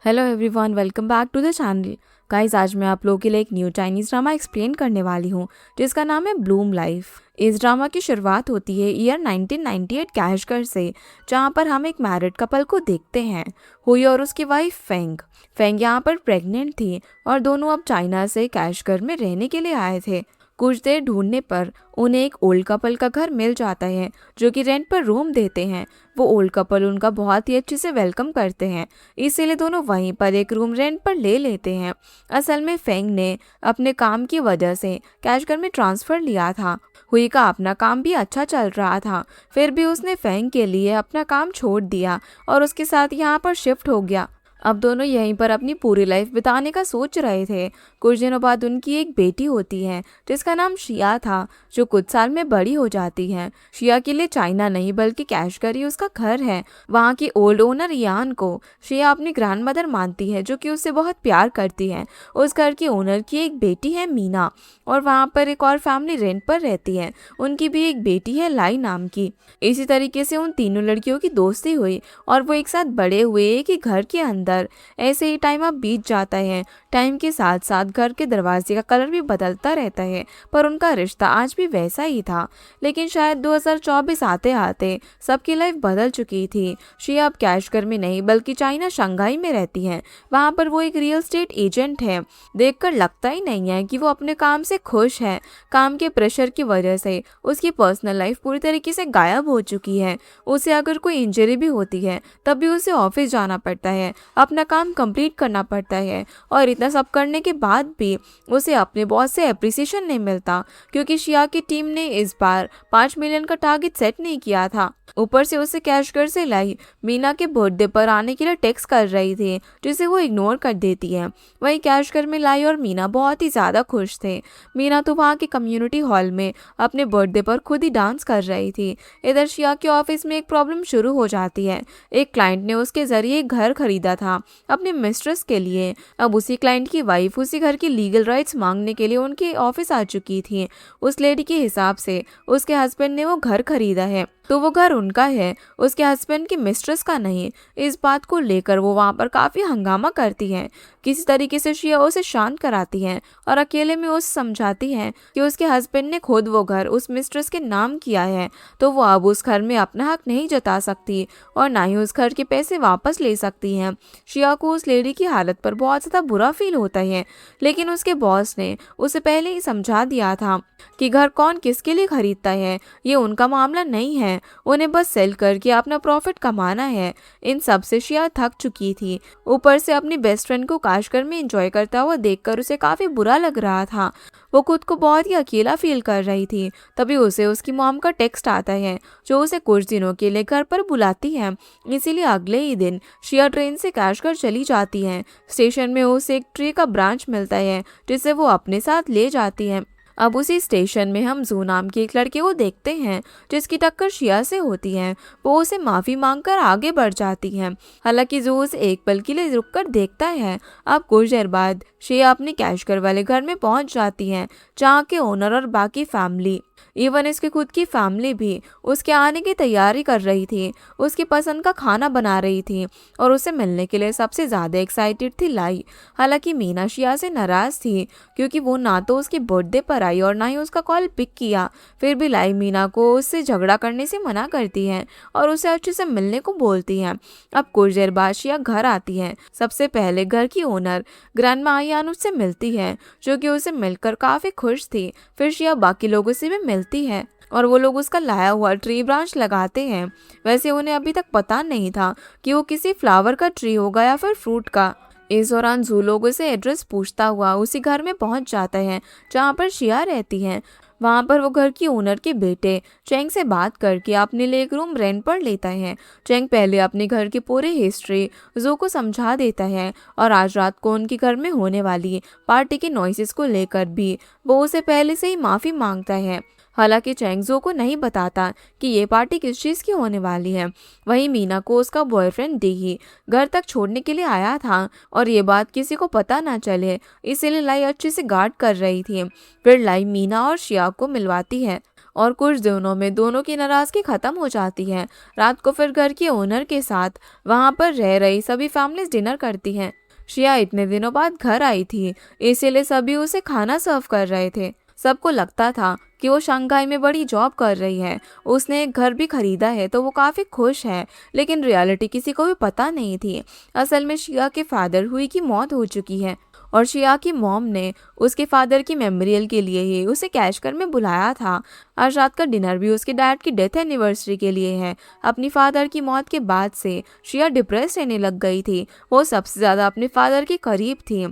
Hello everyone, welcome back to the channel. Guys, आज मैं आप लोगों के लिए एक न्यू चाइनीज़ ड्रामा एक्सप्लेन करने वाली हूँ जिसका नाम है ब्लूम लाइफ। इस ड्रामा की शुरुआत होती है ईयर 1998 कैशगर से, जहाँ पर हम एक मैरिड कपल को देखते हैं, हुई और उसकी वाइफ फेंग। फेंग यहाँ पर प्रेग्नेंट थी और दोनों अब चाइना से कैशगर में रहने के लिए आए थे। कुछ देर ढूंढने पर उन्हें एक ओल्ड कपल का घर मिल जाता है जो कि रेंट पर रूम देते हैं। वो ओल्ड कपल उनका बहुत ही अच्छे से वेलकम करते हैं, इसीलिए दोनों वहीं पर एक रूम रेंट पर ले लेते हैं। असल में फेंग ने अपने काम की वजह से कैशगर में ट्रांसफ़र लिया था। हुई का अपना काम भी अच्छा चल रहा था, फिर भी उसने फेंग के लिए अपना काम छोड़ दिया और उसके साथ यहाँ पर शिफ्ट हो गया। अब दोनों यहीं पर अपनी पूरी लाइफ बिताने का सोच रहे थे। कुछ दिनों बाद उनकी एक बेटी होती है जिसका नाम शिया था, जो कुछ साल में बड़ी हो जाती है। शिया के लिए चाइना नहीं बल्कि कैशगर ही उसका घर है। वहाँ की ओल्ड ओनर यान को शिया अपनी ग्रैंड मदर मानती है, जो कि उससे बहुत प्यार करती है। उस घर की ओनर की एक बेटी है मीना, और वहाँ पर एक और फैमिली रेंट पर रहती है। उनकी भी एक बेटी है लाई नाम की। इसी तरीके से उन तीनों लड़कियों की दोस्ती हुई और वो एक साथ बड़े हुए एक ही घर के अंदर। ऐसे ही टाइम अब बीत जाता है। टाइम के साथ साथ घर के दरवाजे का कलर भी बदलता रहता है, पर उनका रिश्ता आज भी वैसा ही था। लेकिन शायद 2024 आते आते सबकी लाइफ बदल चुकी थी। शिया अब कैशगर में नहीं बल्कि चाइना शंघाई में रहती है। वहाँ पर वो एक रियल एस्टेट एजेंट है। देखकर लगता ही नहीं है कि वो अपने काम से खुश है। काम के प्रेशर की वजह से उसकी पर्सनल लाइफ पूरी तरीके से गायब हो चुकी है। उसे अगर कोई इंजरी भी होती है तब भी उसे ऑफिस जाना पड़ता है, अपना काम कंप्लीट करना पड़ता है, और इतना सब करने के बाद भी उसे अपने बॉस से अप्रिसिएशन नहीं मिलता, क्योंकि शिया की टीम ने इस बार 5 मिलियन का टारगेट सेट नहीं किया था। ऊपर से उसे कैशगर से लाई मीना के बर्थडे पर आने के लिए टेक्स्ट कर रही थी, जिसे वो इग्नोर कर देती है। वहीं कैशगर में लाई और मीना बहुत ही ज़्यादा खुश थे। मीना तो वहाँ के कम्युनिटी हॉल में अपने बर्थडे पर खुद ही डांस कर रही थी। इधर शिया के ऑफिस में एक प्रॉब्लम शुरू हो जाती है। एक क्लाइंट ने उसके जरिए एक घर खरीदा था अपने मिस्ट्रेस के लिए। अब उसी क्लाइंट की वाइफ उसी घर की लीगल राइट्स मांगने के लिए उनके ऑफिस आ चुकी थी। उस लेडी के हिसाब से उसके हस्बैंड ने वो घर खरीदा है, तो वो घर उनका है, उसके हस्बैंड की मिस्ट्रेस का नहीं। इस बात को लेकर वो वहाँ पर काफ़ी हंगामा करती है। किसी तरीके से शिया उसे शांत कराती है और अकेले में उसे समझाती है कि उसके हस्बैंड ने खुद वो घर उस मिस्ट्रेस के नाम किया है, तो वो अब उस घर में अपना हक नहीं जता सकती और ना ही उस घर के पैसे वापस ले सकती हैं। शिया को उस लेडी की हालत पर बहुत ज़्यादा बुरा फील होता है, लेकिन उसके बॉस ने उसे पहले ही समझा दिया था कि घर कौन किसके लिए खरीदता है ये उनका मामला नहीं है, उन्हें बस सेल करके अपना प्रॉफिट कमाना है। इन सब से शिया थक चुकी थी। ऊपर से अपनी बेस्ट फ्रेंड को कैशगर में एंजॉय करता हुआ देखकर उसे काफ़ी बुरा लग रहा था। वो खुद को बहुत ही अकेला फील कर रही थी। तभी उसे उसकी मॉम का टेक्स्ट आता है, जो उसे कुछ दिनों के लिए घर पर बुलाती है। इसीलिए अगले ही दिन शिया ट्रेन से कैशगर चली जाती है। स्टेशन में उसे एक ट्री का ब्रांच मिलता है, जिसे वो अपने साथ ले जाती है। अब उसी स्टेशन में हम जू नाम के एक लड़के को देखते हैं, जिसकी टक्कर शिया से होती है। वो उसे माफ़ी मांगकर आगे बढ़ जाती है। हालांकि जू उसे एक पल के लिए रुककर देखता है। अब कुछ देर बाद शिया अपने कैशगर वाले घर में पहुंच जाती है, जहाँ के ओनर और बाकी फैमिली, इवन इसकी खुद की फैमिली भी उसके आने की तैयारी कर रही थी। उसकी पसंद का खाना बना रही थी और उसे मिलने के लिए सबसे ज़्यादा एक्साइटेड थी लाई। हालांकि मीना शिया से नाराज़ थी, क्योंकि वो ना तो उसके बर्थडे पर आई और ना ही उसका कॉल पिक किया। फिर भी लाई मीना को उससे झगड़ा करने से मना करती है और उसे अच्छे से मिलने को बोलती है। अब कुछ देर बाद शिया घर आती है। सबसे पहले घर की ओनर ग्रैंडमा यान उससे मिलती है, जो कि उसे मिलकर काफ़ी खुश थी। फिर शिया बाकी लोगों से भी मिलती है और वो लोग उसका लाया हुआ ट्री ब्रांच लगाते हैं। वैसे उन्हें अभी तक पता नहीं था कि वो किसी फ्लावर का ट्री होगा या फिर फ्रूट का। इस दौरान जू लोगों से एड्रेस पूछता हुआ उसी घर में पहुंच जाता है जहां पर शिया रहती है। वहां पर वो घर की ओनर के बेटे चेंग से बात करके अपने लिए एक रूम रेंट पर लेता है। चेंग पहले अपने घर की पूरी हिस्ट्री जू को समझा देता है और आज रात को उनके घर में होने वाली पार्टी के नॉइसेस को लेकर भी वो उसे पहले से ही माफ़ी मांगता है। हालांकि चेंगजो को नहीं बताता कि ये पार्टी किस चीज़ की होने वाली है। वहीं मीना को उसका बॉयफ्रेंड डी घर तक छोड़ने के लिए आया था और ये बात किसी को पता ना चले, इसीलिए लाई अच्छे से गार्ड कर रही थी। फिर लाई मीना और शिया को मिलवाती है और कुछ दिनों में दोनों की नाराज़गी ख़त्म हो जाती है। रात को फिर घर के ओनर के साथ वहाँ पर रह रही सभी फैमिलीज डिनर करती हैं। शिया इतने दिनों बाद घर आई थी, इसीलिए सभी उसे खाना सर्व कर रहे थे। सबको लगता था कि वो शंघाई में बड़ी जॉब कर रही है, उसने एक घर भी खरीदा है तो वो काफ़ी खुश है। लेकिन रियलिटी किसी को भी पता नहीं थी। असल में शिया के फादर हुई की मौत हो चुकी है और शिया की मॉम ने उसके फादर की मेमोरियल के लिए ही उसे कैशकर में बुलाया था। आज रात का डिनर भी उसके डैड की डेथ एनिवर्सरी के लिए है। अपनी फादर की मौत के बाद से शिया डिप्रेस रहने लग गई थी। वो सबसे ज़्यादा अपने फादर के करीब थी।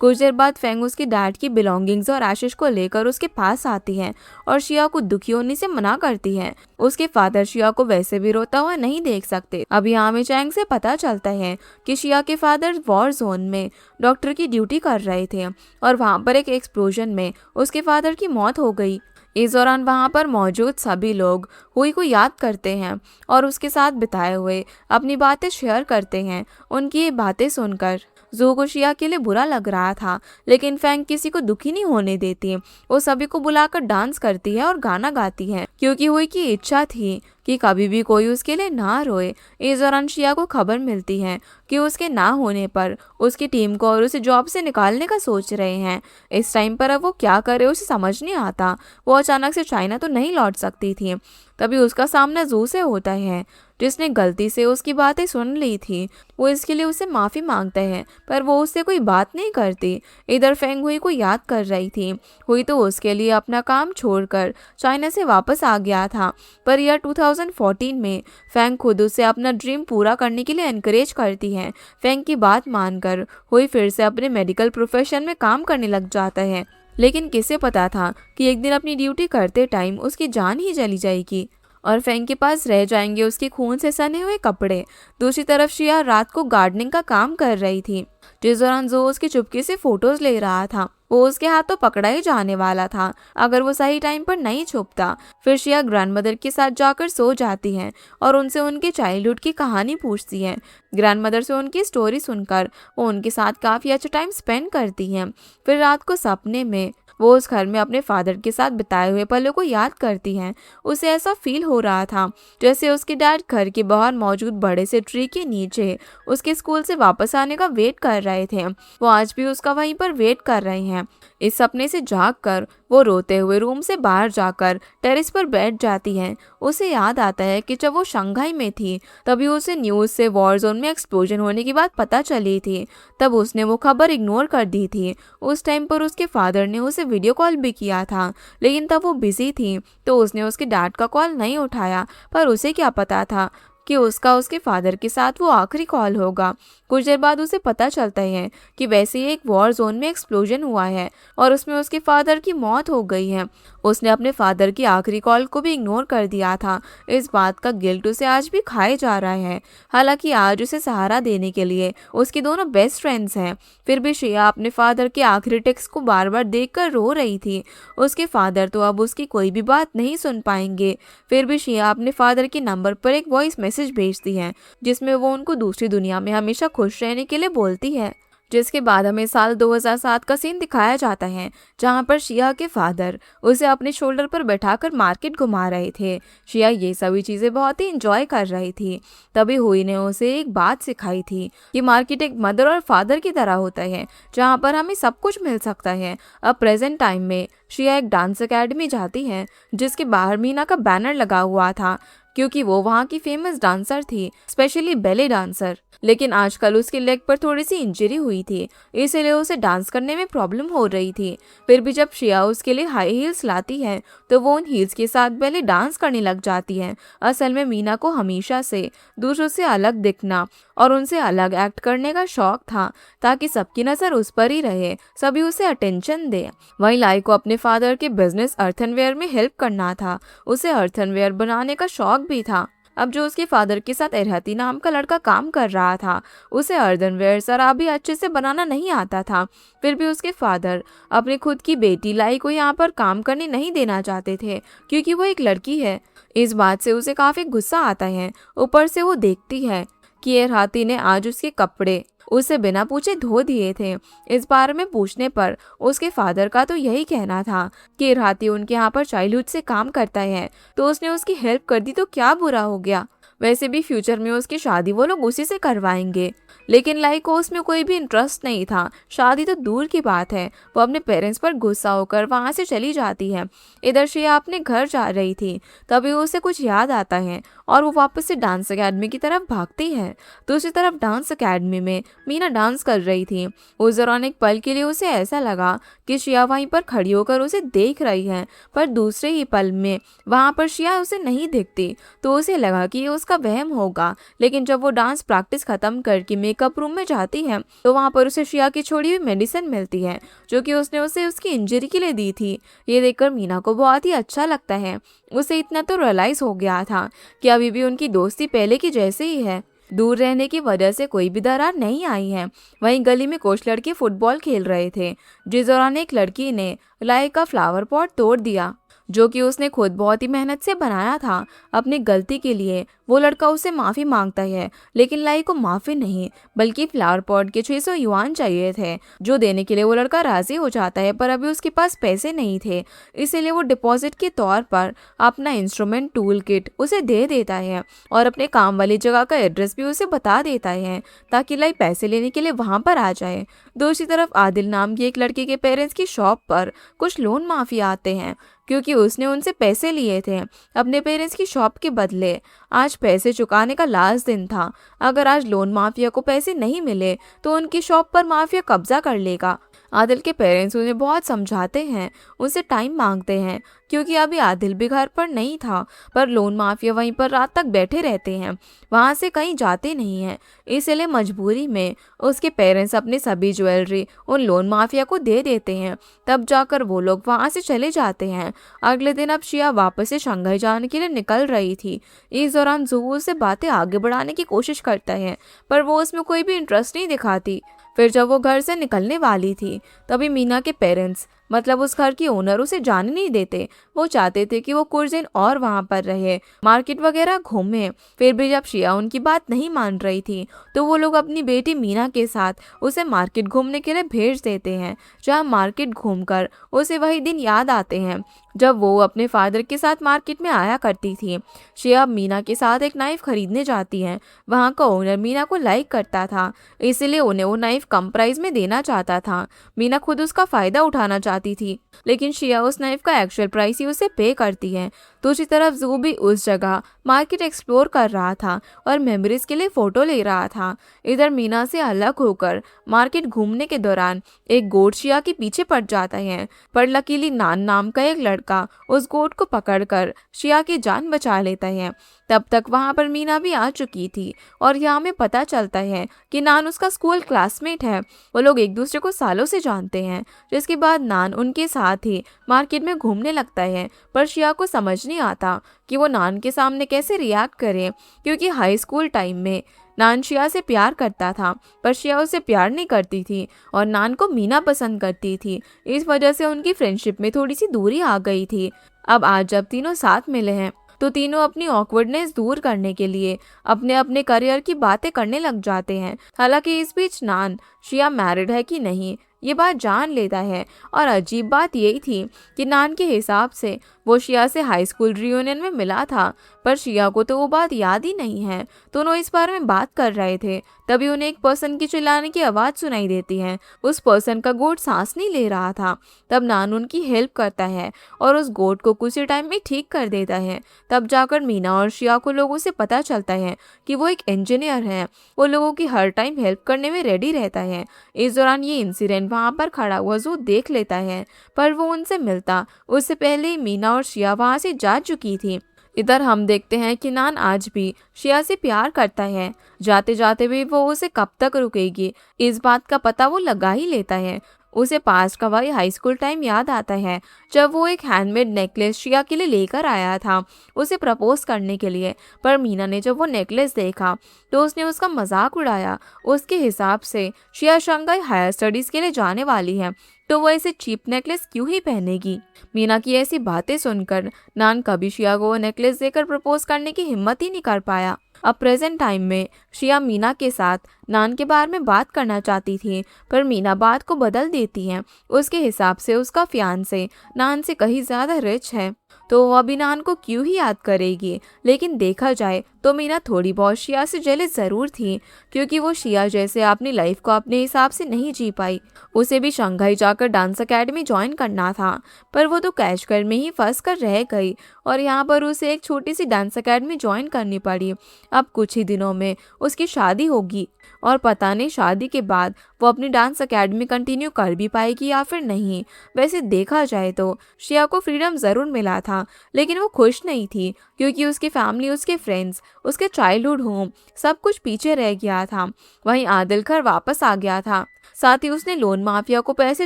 कुछ देर बाद फेंग उसकी डैड की बिलोंगिंग्स और आशीष को लेकर उसके पास आती है और शिया को दुखी होने से मना करती है। उसके फादर शिया को वैसे भी रोता हुआ नहीं देख सकते। अब यहाँ में चैंग से पता चलता है कि शिया के फादर वॉर जोन में डॉक्टर की ड्यूटी कर रहे थे और वहाँ पर एक एक्सप्लोजन में उसके फादर की मौत हो गई। इस दौरान वहाँ पर मौजूद सभी लोग हुई को याद करते हैं और उसके साथ बिताए हुए अपनी बातें शेयर करते हैं। उनकी ये बातें सुनकर जू को शिया के लिए बुरा लग रहा था, लेकिन फेंग किसी को दुखी नहीं होने देती। वो सभी को बुलाकर डांस करती है और गाना गाती है क्योंकि हुई की इच्छा थी कि कभी भी कोई उसके लिए ना रोए। इस दौरान शिया को खबर मिलती है कि उसके ना होने पर उसकी टीम को और उसे जॉब से निकालने का सोच रहे हैं। इस टाइम पर अब वो क्या करे उसे समझ नहीं आता। वो अचानक से चाइना तो नहीं लौट सकती थी। तभी उसका सामना जू से होता है जिसने गलती से उसकी बातें सुन ली थी। वो इसके लिए उसे माफ़ी मांगता है पर वो उससे कोई बात नहीं करती। इधर फेंग हुई को याद कर रही थी। हुई तो उसके लिए अपना काम छोड़कर चाइना से वापस आ गया था। पर ईयर 2014 में फेंग खुद उसे अपना ड्रीम पूरा करने के लिए एनकरेज करती है। फेंग की बात मानकर हुई फिर से अपने मेडिकल प्रोफेशन में काम करने लग जाता है। लेकिन किसे पता था कि एक दिन अपनी ड्यूटी करते टाइम उसकी जान ही चली जाएगी और फेंग के पास रह जाएंगे उसके खून से सने हुए कपड़े। दूसरी तरफ शिया रात को गार्डनिंग का काम कर रही थी, जिस दौरान जो उसकी चुपके से फोटोज ले रहा था। वो उसके हाथों पकड़ा ही जाने वाला था अगर वो सही टाइम पर नहीं छुपता। फिर शिया ग्रैंडमदर के साथ जाकर सो जाती है और उनसे उनके चाइल्डहुड की कहानी पूछती है। ग्रैंडमदर से उनकी स्टोरी सुनकर वो उनके साथ काफ़ी अच्छा टाइम स्पेंड करती हैं। फिर रात को सपने में वो उस घर में अपने फादर के साथ बिताए हुए पलों को याद करती हैं। उसे ऐसा फील हो रहा था जैसे उसके डैड घर के बाहर मौजूद बड़े से ट्री के नीचे उसके स्कूल से वापस आने का वेट कर रहे थे। वो आज भी उसका वहीं पर वेट कर रहे हैं। इस सपने से जागकर वो रोते हुए रूम से बाहर जाकर टेरेस पर बैठ जाती है। उसे याद आता है कि जब वो शंघाई में थी तभी उसे न्यूज़ से वॉर जोन में एक्सप्लोजन होने की बात पता चली थी। तब उसने वो खबर इग्नोर कर दी थी। उस टाइम पर उसके फादर ने उसे वीडियो कॉल भी किया था, लेकिन तब वो बिजी थी तो उसने उसके डैड का कॉल नहीं उठाया। पर उसे क्या पता था कि उसका उसके फादर के साथ वो आखिरी कॉल होगा। कुछ देर बाद उसे पता चलता है कि वैसे ही एक वॉर जोन में एक्सप्लोजन हुआ है और उसमें उसके फादर की मौत हो गई है। उसने अपने फादर की आखिरी कॉल को भी इग्नोर कर दिया था। इस बात का गिल्ट उसे आज भी खाए जा रहा है। हालांकि आज उसे सहारा देने के लिए उसकी दोनों बेस्ट फ्रेंड्स हैं। फिर भी श्रेया अपने फादर के आखिरी टेक्स्ट को बार बार देखकर रो रही थी। उसके फादर तो अब उसकी कोई भी बात नहीं सुन पाएंगे। फिर भी श्रेया अपने फादर के नंबर पर एक वॉइस मैसेज भेजती है जिसमें वो उनको दूसरी दुनिया में हमेशा खुश रहने के लिए बोलती है। जिसके बाद हमें साल 2007 का सीन दिखाया जाता है जहां पर शिया के फादर उसे अपने शोल्डर पर बैठाकर मार्केट घुमा रहे थे। शिया ये सभी चीज़ें बहुत ही इंजॉय कर रही थी। तभी हुई ने उसे एक बात सिखाई थी कि मार्केट एक मदर और फादर की तरह होता है जहां पर हमें सब कुछ मिल सकता है। अब प्रेजेंट टाइम में शिया एक डांस एकेडमी जाती है जिसके बाहर मीना का बैनर लगा हुआ था क्योंकि वो वहाँ की फेमस डांसर थी, स्पेशली बैले डांसर। लेकिन आजकल उसके लेग पर थोड़ी सी इंजरी हुई थी, इसीलिए उसे डांस करने में प्रॉब्लम हो रही थी। फिर भी जब शिया उसके लिए हाई हील्स लाती है तो वो उन हील्स के साथ बैले डांस करने लग जाती है। असल में मीना को हमेशा से दूसरों से अलग दिखना और उनसे अलग एक्ट करने का शौक था ताकि सबकी नज़र उस पर ही रहे, सभी उसे अटेंशन दे। वहीं लाई को अपने फादर के बिजनेस अर्थनवेयर में हेल्प करना था। उसे अर्थनवेयर बनाने का शौक भी था। अब जो उसके फादर के साथ एरहती नाम का लड़का काम कर रहा था उसे अर्थनवेयर जरा भी अच्छे से बनाना नहीं आता था। फिर भी उसके फादर अपनी खुद की बेटी लाई को यहाँ पर काम करने नहीं देना चाहते थे क्योंकि वो एक लड़की है। इस बात से उसे काफ़ी गुस्सा आता है। ऊपर से वो देखती है कि एरहती ने आज उसके कपड़े उसे बिना पूछे धो दिए थे। इस बारे में पूछने पर उसके फादर का तो यही कहना था कि राती उनके यहाँ पर चाइल्डहुड से काम करता है, तो उसने उसकी हेल्प कर दी तो क्या बुरा हो गया। वैसे भी फ्यूचर में उसकी शादी वो लोग उसी से करवाएंगे। लेकिन लाई को उसमें कोई भी इंटरेस्ट नहीं था। शादी तो दूर की बात है, वो अपने पेरेंट्स पर गुस्सा होकर वहाँ से चली जाती है। इधर श्रेया अपने घर जा रही थी, तभी उसे कुछ याद आता है और वो वापस से डांस अकेडमी की तरफ भागती है। दूसरी तरफ डांस अकेडमी में मीना डांस कर रही थी। उस दौरान एक पल के लिए उसे ऐसा लगा कि श्रेया वहीं पर खड़ी होकर उसे देख रही है, पर दूसरे ही पल में वहाँ पर श्रेया उसे नहीं दिखती, तो उसे लगा कि ये उसका वहम होगा। लेकिन जब वो डांस प्रैक्टिस खत्म करके मेकअप रूम में जाती है, तो वहाँ पर उसे श्रेया की छोड़ी हुई मेडिसिन मिलती है, जो कि उसने उसे उसकी इंजरी के लिए दी थी। ये देखकर मीना को बहुत ही अच्छा लगता है। उसे इतना तो रियलाइज हो गया था कि अभी भी उनकी दोस्ती पहले की जैसे ही है। दूर रहने की वजह से कोई भी दरार नहीं आई है। वहीं गली में कुछ लड़के फुटबॉल खेल रहे थे, जिस दौरान एक लड़की ने लाई का फ्लावर पॉट तोड़ दिया, जो कि उसने खुद बहुत ही मेहनत से बनाया था। अपनी गलती के लिए वो लड़का उससे माफ़ी मांगता है, लेकिन लाई को माफ़ी नहीं बल्कि फ्लावर पॉट के 600 युआन चाहिए थे, जो देने के लिए वो लड़का राज़ी हो जाता है। पर अभी उसके पास पैसे नहीं थे, इसीलिए वो डिपॉजिट के तौर पर अपना इंस्ट्रूमेंट टूल किट उसे दे देता है और अपने काम वाली जगह का एड्रेस भी उसे बता देता है, ताकि लाई पैसे लेने के लिए वहाँ पर आ जाए। दूसरी तरफ आदिल नाम के एक लड़के के पेरेंट्स की शॉप पर कुछ लोन माफिया आते हैं, क्योंकि उसने उनसे पैसे लिए थे अपने पेरेंट्स की शॉप के बदले। आज पैसे चुकाने का लास्ट दिन था। अगर आज लोन माफिया को पैसे नहीं मिले तो उनकी शॉप पर माफिया कब्जा कर लेगा। आदिल के पेरेंट्स उन्हें बहुत समझाते हैं, उनसे टाइम मांगते हैं, क्योंकि अभी आदिल भी घर पर नहीं था। पर लोन माफिया वहीं पर रात तक बैठे रहते हैं, वहाँ से कहीं जाते नहीं हैं। इसलिए मजबूरी में उसके पेरेंट्स अपनी सभी ज्वेलरी उन लोन माफिया को दे देते हैं। तब जाकर वो लोग वहाँ से चले जाते हैं। अगले दिन अब शिया वापस से शंघाई जाने के लिए निकल रही थी। इस दौरान जुहू से बातें आगे बढ़ाने की कोशिश करता है, पर वो उसमें कोई भी इंटरेस्ट नहीं दिखाती। फिर जब वो घर से निकलने वाली थी, तभी मीना के पेरेंट्स मतलब उस घर की ओनर उसे जाने नहीं देते। वो चाहते थे कि वो कुछ दिन और वहाँ पर रहे, मार्केट वगैरह घूमे। फिर भी जब शिया उनकी बात नहीं मान रही थी, तो वो लोग अपनी बेटी मीना के साथ उसे मार्केट घूमने के लिए भेज देते हैं, जहाँ मार्केट घूमकर उसे वही दिन याद आते हैं जब वो अपने फादर के साथ मार्केट में आया करती थी। शिया मीना के साथ एक नाइफ खरीदने जाती है। वहाँ का ओनर मीना को लाइक करता था, इसलिए उन्हें वो नाइफ कम प्राइस में देना चाहता था। मीना खुद उसका फायदा उठाना चाहती थी, लेकिन शिया उस नाइफ का एक्चुअल प्राइस ही उसे पे करती है। दूसरी तरफ जू भी उस जगह मार्केट एक्सप्लोर कर रहा था और मेमोरीज के लिए फोटो ले रहा था। इधर मीना से अलग होकर मार्केट घूमने के दौरान एक गोट शिया के पीछे पड़ जाता है, पर लकीली नान नाम का एक लड़का उस गोट को पकड़कर शिया की जान बचा लेता है। तब तक वहाँ पर मीना भी आ चुकी थी और यहाँ में पता चलता है कि नान उसका स्कूल क्लासमेट है। वो लोग एक दूसरे को सालों से जानते हैं। जिसके बाद नान उनके साथ ही मार्केट में घूमने लगता है, पर शिया को समझ नहीं आता कि वो नान के सामने कैसे रिएक्ट करे, क्योंकि हाई स्कूल टाइम में नान शिया से प्यार करता था, पर शिया उसे प्यार नहीं करती थी और नान को मीना पसंद करती थी। इस वजह से उनकी फ्रेंडशिप में थोड़ी सी दूरी आ गई थी। अब आज जब तीनों साथ मिले हैं, तो तीनों अपनी ऑकवर्डनेस दूर करने के लिए अपने अपने करियर की बातें करने लग जाते हैं। हालांकि इस बीच नान शिया मैरिड है कि नहीं ये बात जान लेता है, और अजीब बात यही थी कि नान के हिसाब से वो शिया से हाई स्कूल रियूनियन में मिला था, पर शिया को तो वो बात याद ही नहीं है। दोनों इस बारे में बात कर रहे थे, तभी उन्हें एक पर्सन की चिल्लाने की आवाज़ सुनाई देती है। उस पर्सन का गोट सांस नहीं ले रहा था। तब नान उनकी हेल्प करता है और उस गोट को कुछ ही टाइम में ठीक कर देता है। तब जाकर मीना और शिया को लोगों से पता चलता है कि वो एक इंजीनियर है। वो लोगों की हर टाइम हेल्प करने में रेडी रहता है। इस दौरान ये इंसिडेंट वहाँ पर खड़ा हुआ जू देख लेता है, पर वो उनसे मिलता उससे पहले ही मीना और शिया वहाँ से जा चुकी थी। इधर हम देखते हैं कि नान आज भी शिया से प्यार करता है। जाते जाते भी वो उसे कब तक रुकेगी, इस बात का पता वो लगा ही लेता है। उसे पास्ट का वही हाई स्कूल टाइम याद आता है, जब वो एक हैंडमेड नेकलेस शिया के लिए लेकर आया था उसे प्रपोज करने के लिए। पर मीना ने जब वो नेकलेस देखा तो उसने उसका मजाक उड़ाया। उसके हिसाब से शिया शंघाई हायर स्टडीज़ के लिए जाने वाली है, तो वो ऐसे चीप नेकलेस क्यों ही पहनेगी। मीना की ऐसी बातें सुनकर नान कभी शिया को वो नेकलेस देकर प्रपोज करने की हिम्मत ही नहीं कर पाया। अब प्रेजेंट टाइम में शिया मीना के साथ नान के बारे में बात करना चाहती थी, पर मीना बात को बदल देती है। उसके हिसाब से उसका फियांसे नान से कहीं ज्यादा रिच है, तो वो अभी नान को क्यों ही याद करेगी। लेकिन देखा जाए तो मीना थोड़ी बहुत शिया से जेलस जरूर थी, क्योंकि वो शिया जैसे अपनी लाइफ को अपने हिसाब से नहीं जी पाई। उसे भी शंघाई जाकर डांस एकेडमी ज्वाइन करना था, पर वो तो कैश कर में ही फंस कर रह गई और यहाँ पर उसे एक छोटी सी डांस एकेडमी ज्वाइन करनी पड़ी। अब कुछ ही दिनों में उसकी शादी होगी और पता नहीं शादी के बाद वो अपनी डांस एकेडमी कंटिन्यू कर भी पाएगी या फिर नहीं। वैसे देखा जाए तो शिया को फ्रीडम ज़रूर मिला था, लेकिन वो खुश नहीं थी, क्योंकि उसकी फैमिली, उसके फ्रेंड्स, उसके चाइल्डहुड होम सब कुछ पीछे रह गया था। वहीं आदिल घर वापस आ गया था। साथ ही उसने लोन माफिया को पैसे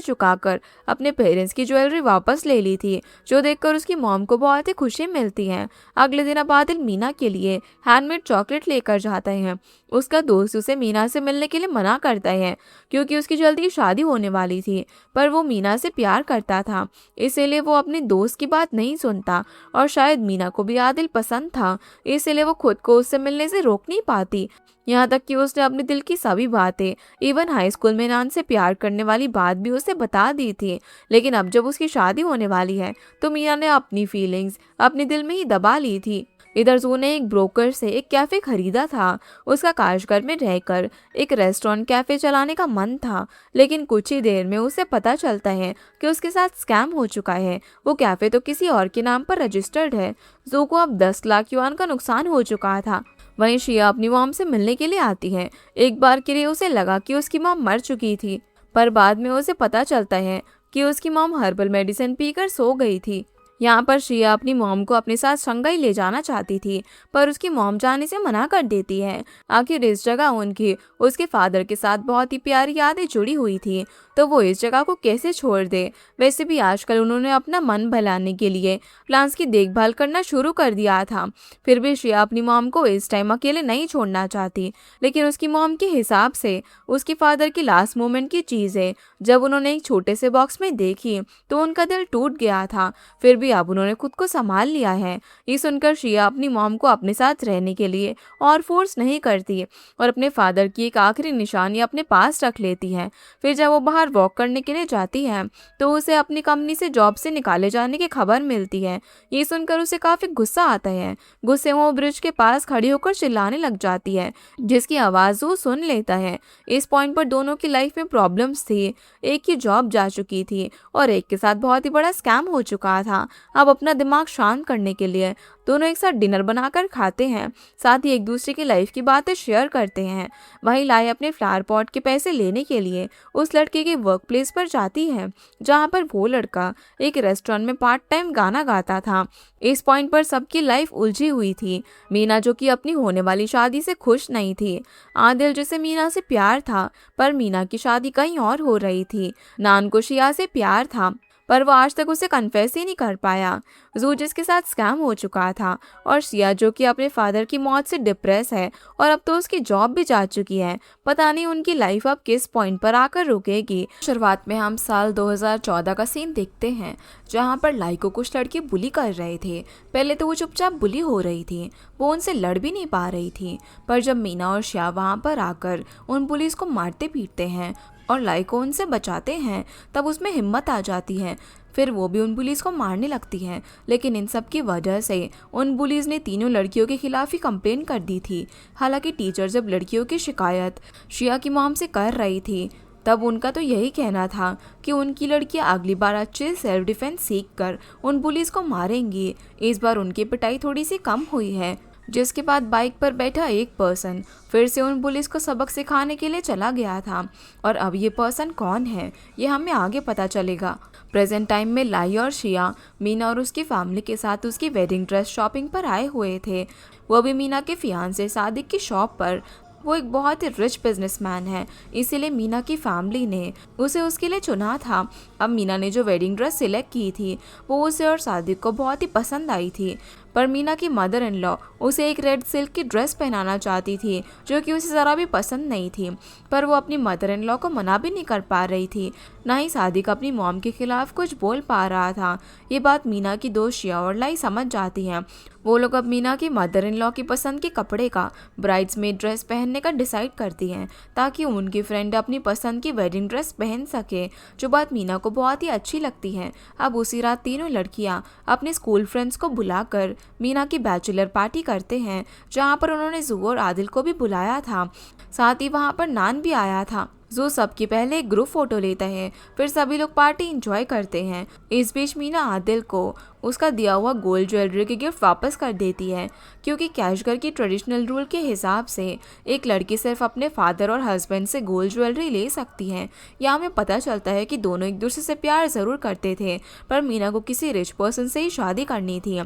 चुकाकर अपने पेरेंट्स की ज्वेलरी वापस ले ली थी, जो देखकर उसकी मॉम को बहुत ही खुशी मिलती है। अगले दिन अब आदिल मीना के लिए हैंडमेड चॉकलेट लेकर जाता है। उसका दोस्त उसे मीना से मिलने के लिए मना करता है, क्योंकि उसकी जल्दी शादी होने वाली थी, पर वो मीना से प्यार करता था, इसीलिए वो अपने दोस्त की बात नहीं सुनता। और शायद मीना को भी आदिल पसंद था, इसीलिए वो खुद को उससे मिलने से रोक नहीं पाती। यहाँ तक कि उसने अपने दिल की सभी बातें, इवन हाई स्कूल में नान से प्यार करने वाली बात भी उसे बता दी थी। लेकिन अब जब उसकी शादी होने वाली है तो मीना ने अपनी फीलिंग्स अपने दिल में ही दबा ली थी। इधर जू ने एक ब्रोकर से एक कैफ़े खरीदा था। उसका काशगर में रहकर एक रेस्टोरेंट कैफ़े चलाने का मन था, लेकिन कुछ ही देर में उसे पता चलता है कि उसके साथ स्कैम हो चुका है। वो कैफ़े तो किसी और के नाम पर रजिस्टर्ड है। जू को अब 10 लाख युआन का नुकसान हो चुका था। वहीं शिया अपनी मॉम से मिलने के लिए आती है। एक बार के लिए उसे लगा कि उसकी मॉम मर चुकी थी, पर बाद में उसे पता चलता है कि उसकी मॉम हर्बल मेडिसिन पीकर सो गई थी। यहाँ पर शिया अपनी मॉम को अपने साथ शंघाई ले जाना चाहती थी, पर उसकी मॉम जाने से मना कर देती है। आखिर इस जगह उनकी उसके फादर के साथ बहुत ही प्यारी यादें जुड़ी हुई थी, तो वो इस जगह को कैसे छोड़ दे। वैसे भी आजकल उन्होंने अपना मन बहलाने के लिए प्लांट्स की देखभाल करना शुरू कर दिया था। फिर भी शिया अपनी मॉम को इस टाइम अकेले नहीं छोड़ना चाहती, लेकिन उसकी मॉम के हिसाब से उसके फादर की लास्ट मोमेंट की चीज़ें जब उन्होंने एक छोटे से बॉक्स में देखी तो उनका दिल टूट गया था। फिर भी अब उन्होंने खुद को संभाल लिया है। ये सुनकर शिया अपनी मॉम को अपने साथ रहने के लिए और फोर्स नहीं करती और अपने फादर की एक आखिरी निशानी अपने पास रख लेती है। फिर जब वो बाहर वॉक करने के लिए जाती है तो उसे अपनी कंपनी से जॉब से निकाले जाने की खबर मिलती है। ये सुनकर उसे काफी गुस्सा आता है। गुस्से में वो ब्रिज के पास खड़ी होकर चिल्लाने लग जाती है, जिसकी आवाज वो सुन लेता है। इस पॉइंट पर दोनों की लाइफ में प्रॉब्लम्स थी। एक की जॉब जा चुकी थी और एक के साथ बहुत ही बड़ा स्कैम हो चुका था। अब अपना दिमाग शांत करने के लिए दोनों एक साथ डिनर बनाकर खाते हैं, साथ ही एक दूसरे की लाइफ की बातें शेयर करते हैं। वहीं लाई अपने फ्लावर पॉट के पैसे लेने के लिए उस लड़के के वर्क प्लेस पर जाती है, जहां पर वो लड़का एक रेस्टोरेंट में पार्ट टाइम गाना गाता था। इस पॉइंट पर सबकी लाइफ उलझी हुई थी। मीना जो कि अपनी होने वाली शादी से खुश नहीं थी। आदिल जिसे मीना से प्यार था, पर मीना की शादी कहीं और हो रही थी। नान को शिया से प्यार था, पर वो आज तक उसे कन्फेस ही नहीं कर पाया। जू जिसके साथ स्कैम हो चुका था, और शिया जो कि अपने फादर की मौत से डिप्रेस है और अब तो उसकी जॉब भी जा चुकी है। पता नहीं उनकी लाइफ अब किस पॉइंट पर आकर रुकेगी। शुरुआत में हम साल 2014 का सीन देखते हैं, जहां पर लाई को कुछ लड़के बुली कर रहे थे। पहले तो वो चुपचाप बुली हो रही थी, वो उनसे लड़ भी नहीं पा रही थी, पर जब मीना और शिया वहां पर आकर उन पुलिस को मारते पीटते हैं और लाई को उनसे बचाते हैं, तब उसमें हिम्मत आ जाती है। फिर वो भी उन पुलिस को मारने लगती है, लेकिन इन सब की वजह से उन पुलिस ने तीनों लड़कियों के खिलाफ ही कंप्लेन कर दी थी। हालांकि टीचर जब लड़कियों की शिकायत शिया की मॉम से कर रही थी, तब उनका तो यही कहना था कि उनकी लड़कियां अगली बार अच्छे सेल्फ डिफेंस सीख कर उन पुलिस को मारेंगी। इस बार उनकी पिटाई थोड़ी सी कम हुई है, जिसके बाद बाइक पर बैठा एक पर्सन फिर से उन पुलिस को सबक सिखाने के लिए चला गया था। और अब ये पर्सन कौन है, ये हमें आगे पता चलेगा। प्रेजेंट टाइम में लाई और शिया मीना और उसकी फैमिली के साथ उसकी वेडिंग ड्रेस शॉपिंग पर आए हुए थे, वो भी मीना के फियांसे सादिक की शॉप पर। वो एक बहुत ही रिच बिजनेसमैन है, इसीलिए मीना की फैमिली ने उसे उसके लिए चुना था। अब मीना ने जो वेडिंग ड्रेस सिलेक्ट की थी वो उसे और सादिक को बहुत ही पसंद आई थी, पर मीना की मदर इन लॉ उसे एक रेड सिल्क की ड्रेस पहनाना चाहती थी जो कि उसे ज़रा भी पसंद नहीं थी, पर वो अपनी मदर इन लॉ को मना भी नहीं कर पा रही थी, ना ही सादिक अपनी मॉम के खिलाफ कुछ बोल पा रहा था। ये बात मीना की दोस्त शिया और लाई समझ जाती हैं। वो लोग अब मीना की मदर इन लॉ की पसंद के कपड़े का ब्राइड्समेड ड्रेस पहनने का डिसाइड करती हैं ताकि उनकी फ्रेंड अपनी पसंद की वेडिंग ड्रेस पहन सके, जो बात मीना को बहुत ही अच्छी लगती है। अब उसी रात तीनों लड़कियां अपने स्कूल फ्रेंड्स को बुलाकर मीना की बैचलर पार्टी करते हैं, जहां पर उन्होंने जू और आदिल को भी बुलाया था। साथ ही वहां पर नान भी आया था। जू सबकी पहले एक ग्रुप फोटो लेता है, फिर सभी लोग पार्टी एंजॉय करते हैं। इस बीच मीना आदिल को उसका दिया हुआ गोल्ड ज्वेलरी की गिफ्ट वापस कर देती है, क्योंकि कैशगर की ट्रेडिशनल रूल के हिसाब से एक लड़की सिर्फ अपने फादर और हस्बैंड से गोल्ड ज्वेलरी ले सकती है। यहाँ हमें पता चलता है कि दोनों एक दूसरे से प्यार ज़रूर करते थे, पर मीना को किसी रिच पर्सन से ही शादी करनी थी।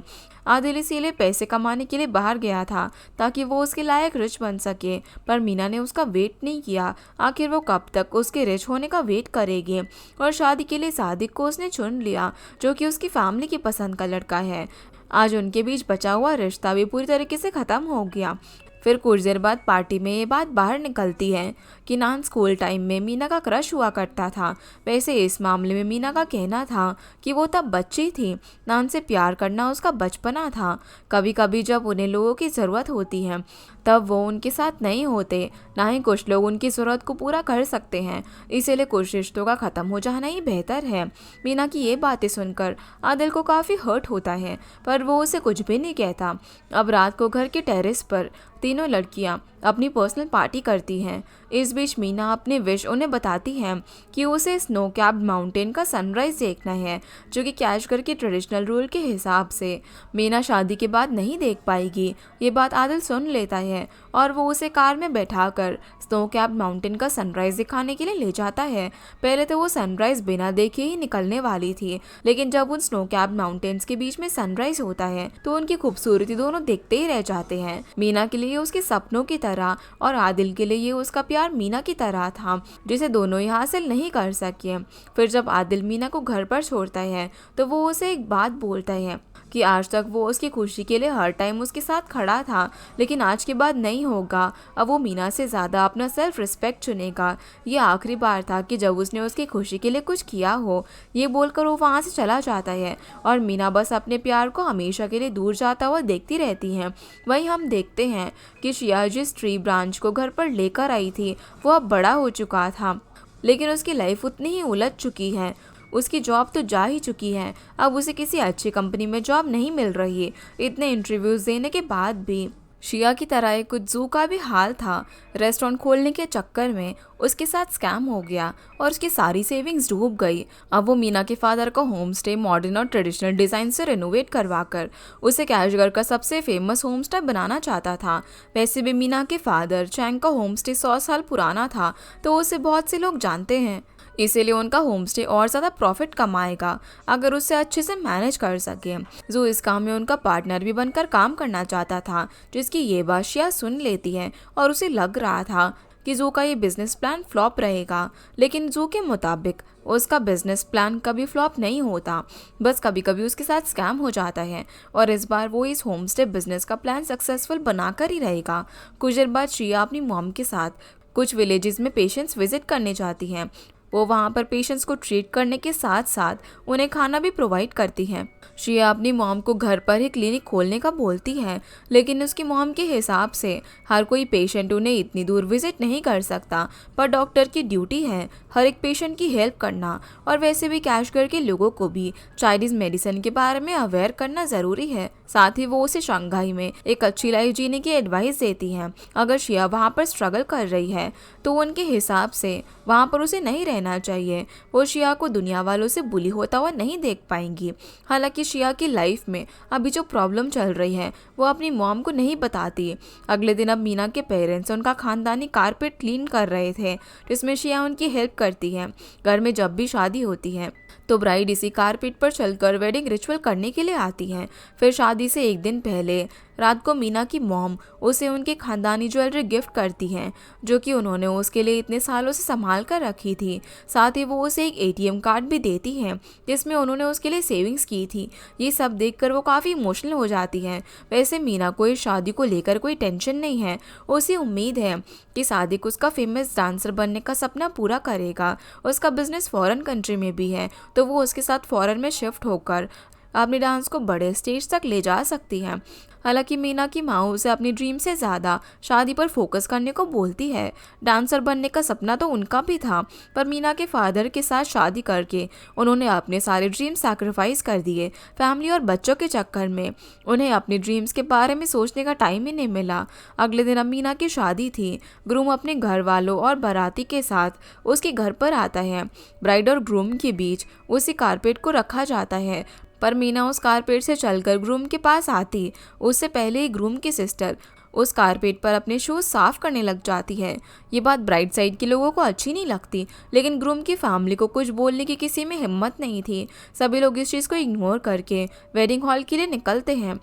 आदिल इसीलिए पैसे कमाने के लिए बाहर गया था ताकि वो उसके लायक रिच बन सके, पर मीना ने उसका वेट नहीं किया। आखिर वो कब तक उसके रिच होने का वेट करेगी, और शादी के लिए सादिक को उसने चुन लिया, जो कि उसकी फैमिली की पसंद का लड़का है। आज उनके बीच बचा हुआ रिश्ता भी पूरी तरीके से ख़त्म हो गया। फिर कुछ देर बाद पार्टी में ये बात बाहर निकलती है कि नान स्कूल टाइम में मीना का क्रश हुआ करता था। वैसे इस मामले में मीना का कहना था कि वो तब बच्ची थी, नान से प्यार करना उसका बचपना था। कभी कभी जब उन्हें लोगों की ज़रूरत होती है तब वो उनके साथ नहीं होते, ना ही कुछ लोग उनकी ज़रूरत को पूरा कर सकते हैं, इसीलिए कुछ रिश्तों का ख़त्म हो जाना ही बेहतर है। मीना की ये बातें सुनकर आदिल को काफ़ी हर्ट होता है, पर वो उसे कुछ भी नहीं कहता। अब रात को घर के टेरेस पर तीनों लड़कियां अपनी पर्सनल पार्टी करती हैं। इस बीच मीना अपने विश उन्हें बताती है कि उसे स्नो कैप्ड माउंटेन का सनराइज देखना है, जो कि कैशगर के ट्रेडिशनल रूल के हिसाब से मीना शादी के बाद नहीं देख पाएगी। ये बात आदिल सुन लेता है और वो उसे कार में बैठाकर स्नो कैप्ड माउंटेन का सनराइज दिखाने के लिए ले जाता है। पहले तो वो सनराइज बिना देखे ही निकलने वाली थी, लेकिन जब उन स्नो कैप्ड माउंटेन्स के बीच में सनराइज होता है तो उनकी खूबसूरती दोनों देखते ही रह जाते हैं। मीना के लिए उसके सपनों की तरह और आदिल के लिए ये उसका प्यार मीना की तरह था, जिसे दोनों ही हासिल नहीं कर सके। फिर जब आदिल मीना को घर पर छोड़ता है तो वो उसे एक बात बोलता है कि आज तक वो उसकी खुशी के लिए हर टाइम उसके साथ खड़ा था, लेकिन आज के बाद नहीं होगा। अब वो मीना से ज़्यादा अपना सेल्फ रिस्पेक्ट चुनेगा। ये आखिरी बार था कि जब उसने उसकी खुशी के लिए कुछ किया हो। ये बोलकर वो वहाँ से चला जाता है और मीना बस अपने प्यार को हमेशा के लिए दूर जाता हुआ देखती रहती हैं। वहीं हम देखते हैं कि शिया जिस ट्री ब्रांच को घर पर लेकर आई थी वो अब बड़ा हो चुका था, लेकिन उसकी लाइफ उतनी ही उलझ चुकी है। उसकी जॉब तो जा ही चुकी है, अब उसे किसी अच्छी कंपनी में जॉब नहीं मिल रही। इतने इंटरव्यूज़ देने के बाद भी शिया की तरह एक जू का भी हाल था। रेस्टोरेंट खोलने के चक्कर में उसके साथ स्कैम हो गया और उसकी सारी सेविंग्स डूब गई। अब वो मीना के फादर का होम स्टे मॉडर्न और ट्रेडिशनल डिज़ाइन से रिनोवेट करवाकर उसे कैशगर का सबसे फेमस होम स्टे बनाना चाहता था। वैसे भी मीना के फादर चैंग का होम स्टे 100 साल पुराना था, तो उसे बहुत से लोग जानते हैं, इसीलिए उनका होम स्टे और ज़्यादा प्रॉफिट कमाएगा अगर उसे अच्छे से मैनेज कर सके। जो इस काम में उनका पार्टनर भी बनकर काम करना चाहता था, जिसकी ये बात शिया सुन लेती है और उसे लग रहा था कि जू का ये बिजनेस प्लान फ्लॉप रहेगा, लेकिन जू के मुताबिक उसका बिजनेस प्लान कभी फ्लॉप नहीं होता, बस कभी कभी उसके साथ स्कैम हो जाता है और इस बार वो इस होम स्टे बिजनेस का प्लान सक्सेसफुल बनाकर ही रहेगा। कुछ देर बाद शिया अपनी मॉम के साथ कुछ विलेजेस में पेशेंट्स विजिट करने जाती हैं। वो वहाँ पर पेशेंट्स को ट्रीट करने के साथ साथ उन्हें खाना भी प्रोवाइड करती हैं। शिया अपनी मॉम को घर पर ही क्लिनिक खोलने का बोलती है, लेकिन उसकी मॉम के हिसाब से हर कोई पेशेंट उन्हें इतनी दूर विजिट नहीं कर सकता, पर डॉक्टर की ड्यूटी है हर एक पेशेंट की हेल्प करना, और वैसे भी कैशगर के लोगों को भी चाइनीज़ मेडिसिन के बारे में अवेयर करना ज़रूरी है। साथ ही वो उसे शंघाई में एक अच्छी लाइफ जीने की एडवाइस देती हैं। अगर शिया वहाँ पर स्ट्रगल कर रही है तो उनके हिसाब से वहाँ पर उसे नहीं रहना चाहिए। वो शिया को दुनिया वालों से बुली होता हुआ नहीं देख पाएंगी। हालांकि शिया की लाइफ में अभी जो प्रॉब्लम चल रही है वो अपनी मॉम को नहीं बताती। अगले दिन अब मीना के पेरेंट्स उनका खानदानी कारपेट क्लीन कर रहे थे, जिसमें शिया उनकी हेल्प करती है। घर में जब भी शादी होती है तो ब्राइड इसी कारपेट पर चलकर वेडिंग रिचुअल करने के लिए आती हैं। फिर शादी शादी से एक दिन पहले रात को मीना की मॉम उसे उनकी खानदानी ज्वेलरी गिफ्ट करती हैं, जो कि उन्होंने उसके लिए इतने सालों से संभाल कर रखी थी। साथ ही वो उसे एक एटीएम कार्ड भी देती हैं जिसमें उन्होंने उसके लिए सेविंग्स की थी। ये सब देखकर वो काफ़ी इमोशनल हो जाती है। वैसे मीना को इस शादी को लेकर कोई टेंशन नहीं है। उसे उम्मीद है कि सादिक उसका फेमस डांसर बनने का सपना पूरा करेगा। उसका बिजनेस फॉरेन कंट्री में भी है, तो वो उसके साथ फॉरेन में शिफ्ट होकर अपने डांस को बड़े स्टेज तक ले जा सकती है। हालांकि मीना की माँ उसे अपनी ड्रीम से ज़्यादा शादी पर फोकस करने को बोलती है। डांसर बनने का सपना तो उनका भी था, पर मीना के फादर के साथ शादी करके उन्होंने अपने सारे ड्रीम सैक्रिफाइस कर दिए। फैमिली और बच्चों के चक्कर में उन्हें अपने ड्रीम्स के बारे में सोचने का टाइम ही नहीं मिला। अगले दिन अब मीना की शादी थी। ग्रूम अपने घर वालों और बाराती के साथ उसके घर पर आता है। ब्राइड और ग्रूम के बीच उसी कारपेट को रखा जाता है, पर मीना उस कारपेट से चलकर ग्रूम के पास आती उससे पहले ही ग्रूम की सिस्टर उस कारपेट पर अपने शूज साफ करने लग जाती है। ये बात ब्राइड साइड के लोगों को अच्छी नहीं लगती, लेकिन ग्रूम की फैमिली को कुछ बोलने की किसी में हिम्मत नहीं थी। सभी लोग इस चीज़ को इग्नोर करके वेडिंग हॉल के लिए निकलते हैं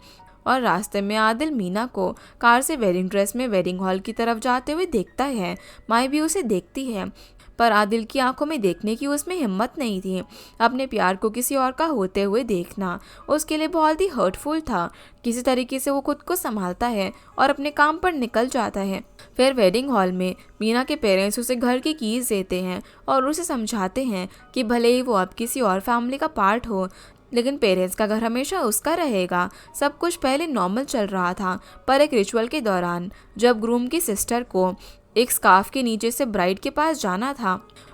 और रास्ते में आदिल मीना को कार से वेडिंग ड्रेस में वेडिंग हॉल की तरफ जाते हुए देखता है। माई भी उसे देखती है, पर आदिल की आंखों में देखने की उसमें हिम्मत नहीं थी। अपने प्यार को किसी और का होते हुए देखना उसके लिए बहुत ही हर्टफुल था। किसी तरीके से वो खुद को संभालता है और अपने काम पर निकल जाता है। फिर वेडिंग हॉल में मीना के पेरेंट्स उसे घर की कीज़ देते हैं और उसे समझाते हैं कि भले ही वो अब किसी और फैमिली का पार्ट हो, लेकिन पेरेंट्स का घर हमेशा उसका रहेगा। सब कुछ पहले नॉर्मल चल रहा था, पर एक रिचुअल के दौरान जब ग्रूम की सिस्टर को एक स्कार्फ के नीचे से ब्राइड के पास जाना था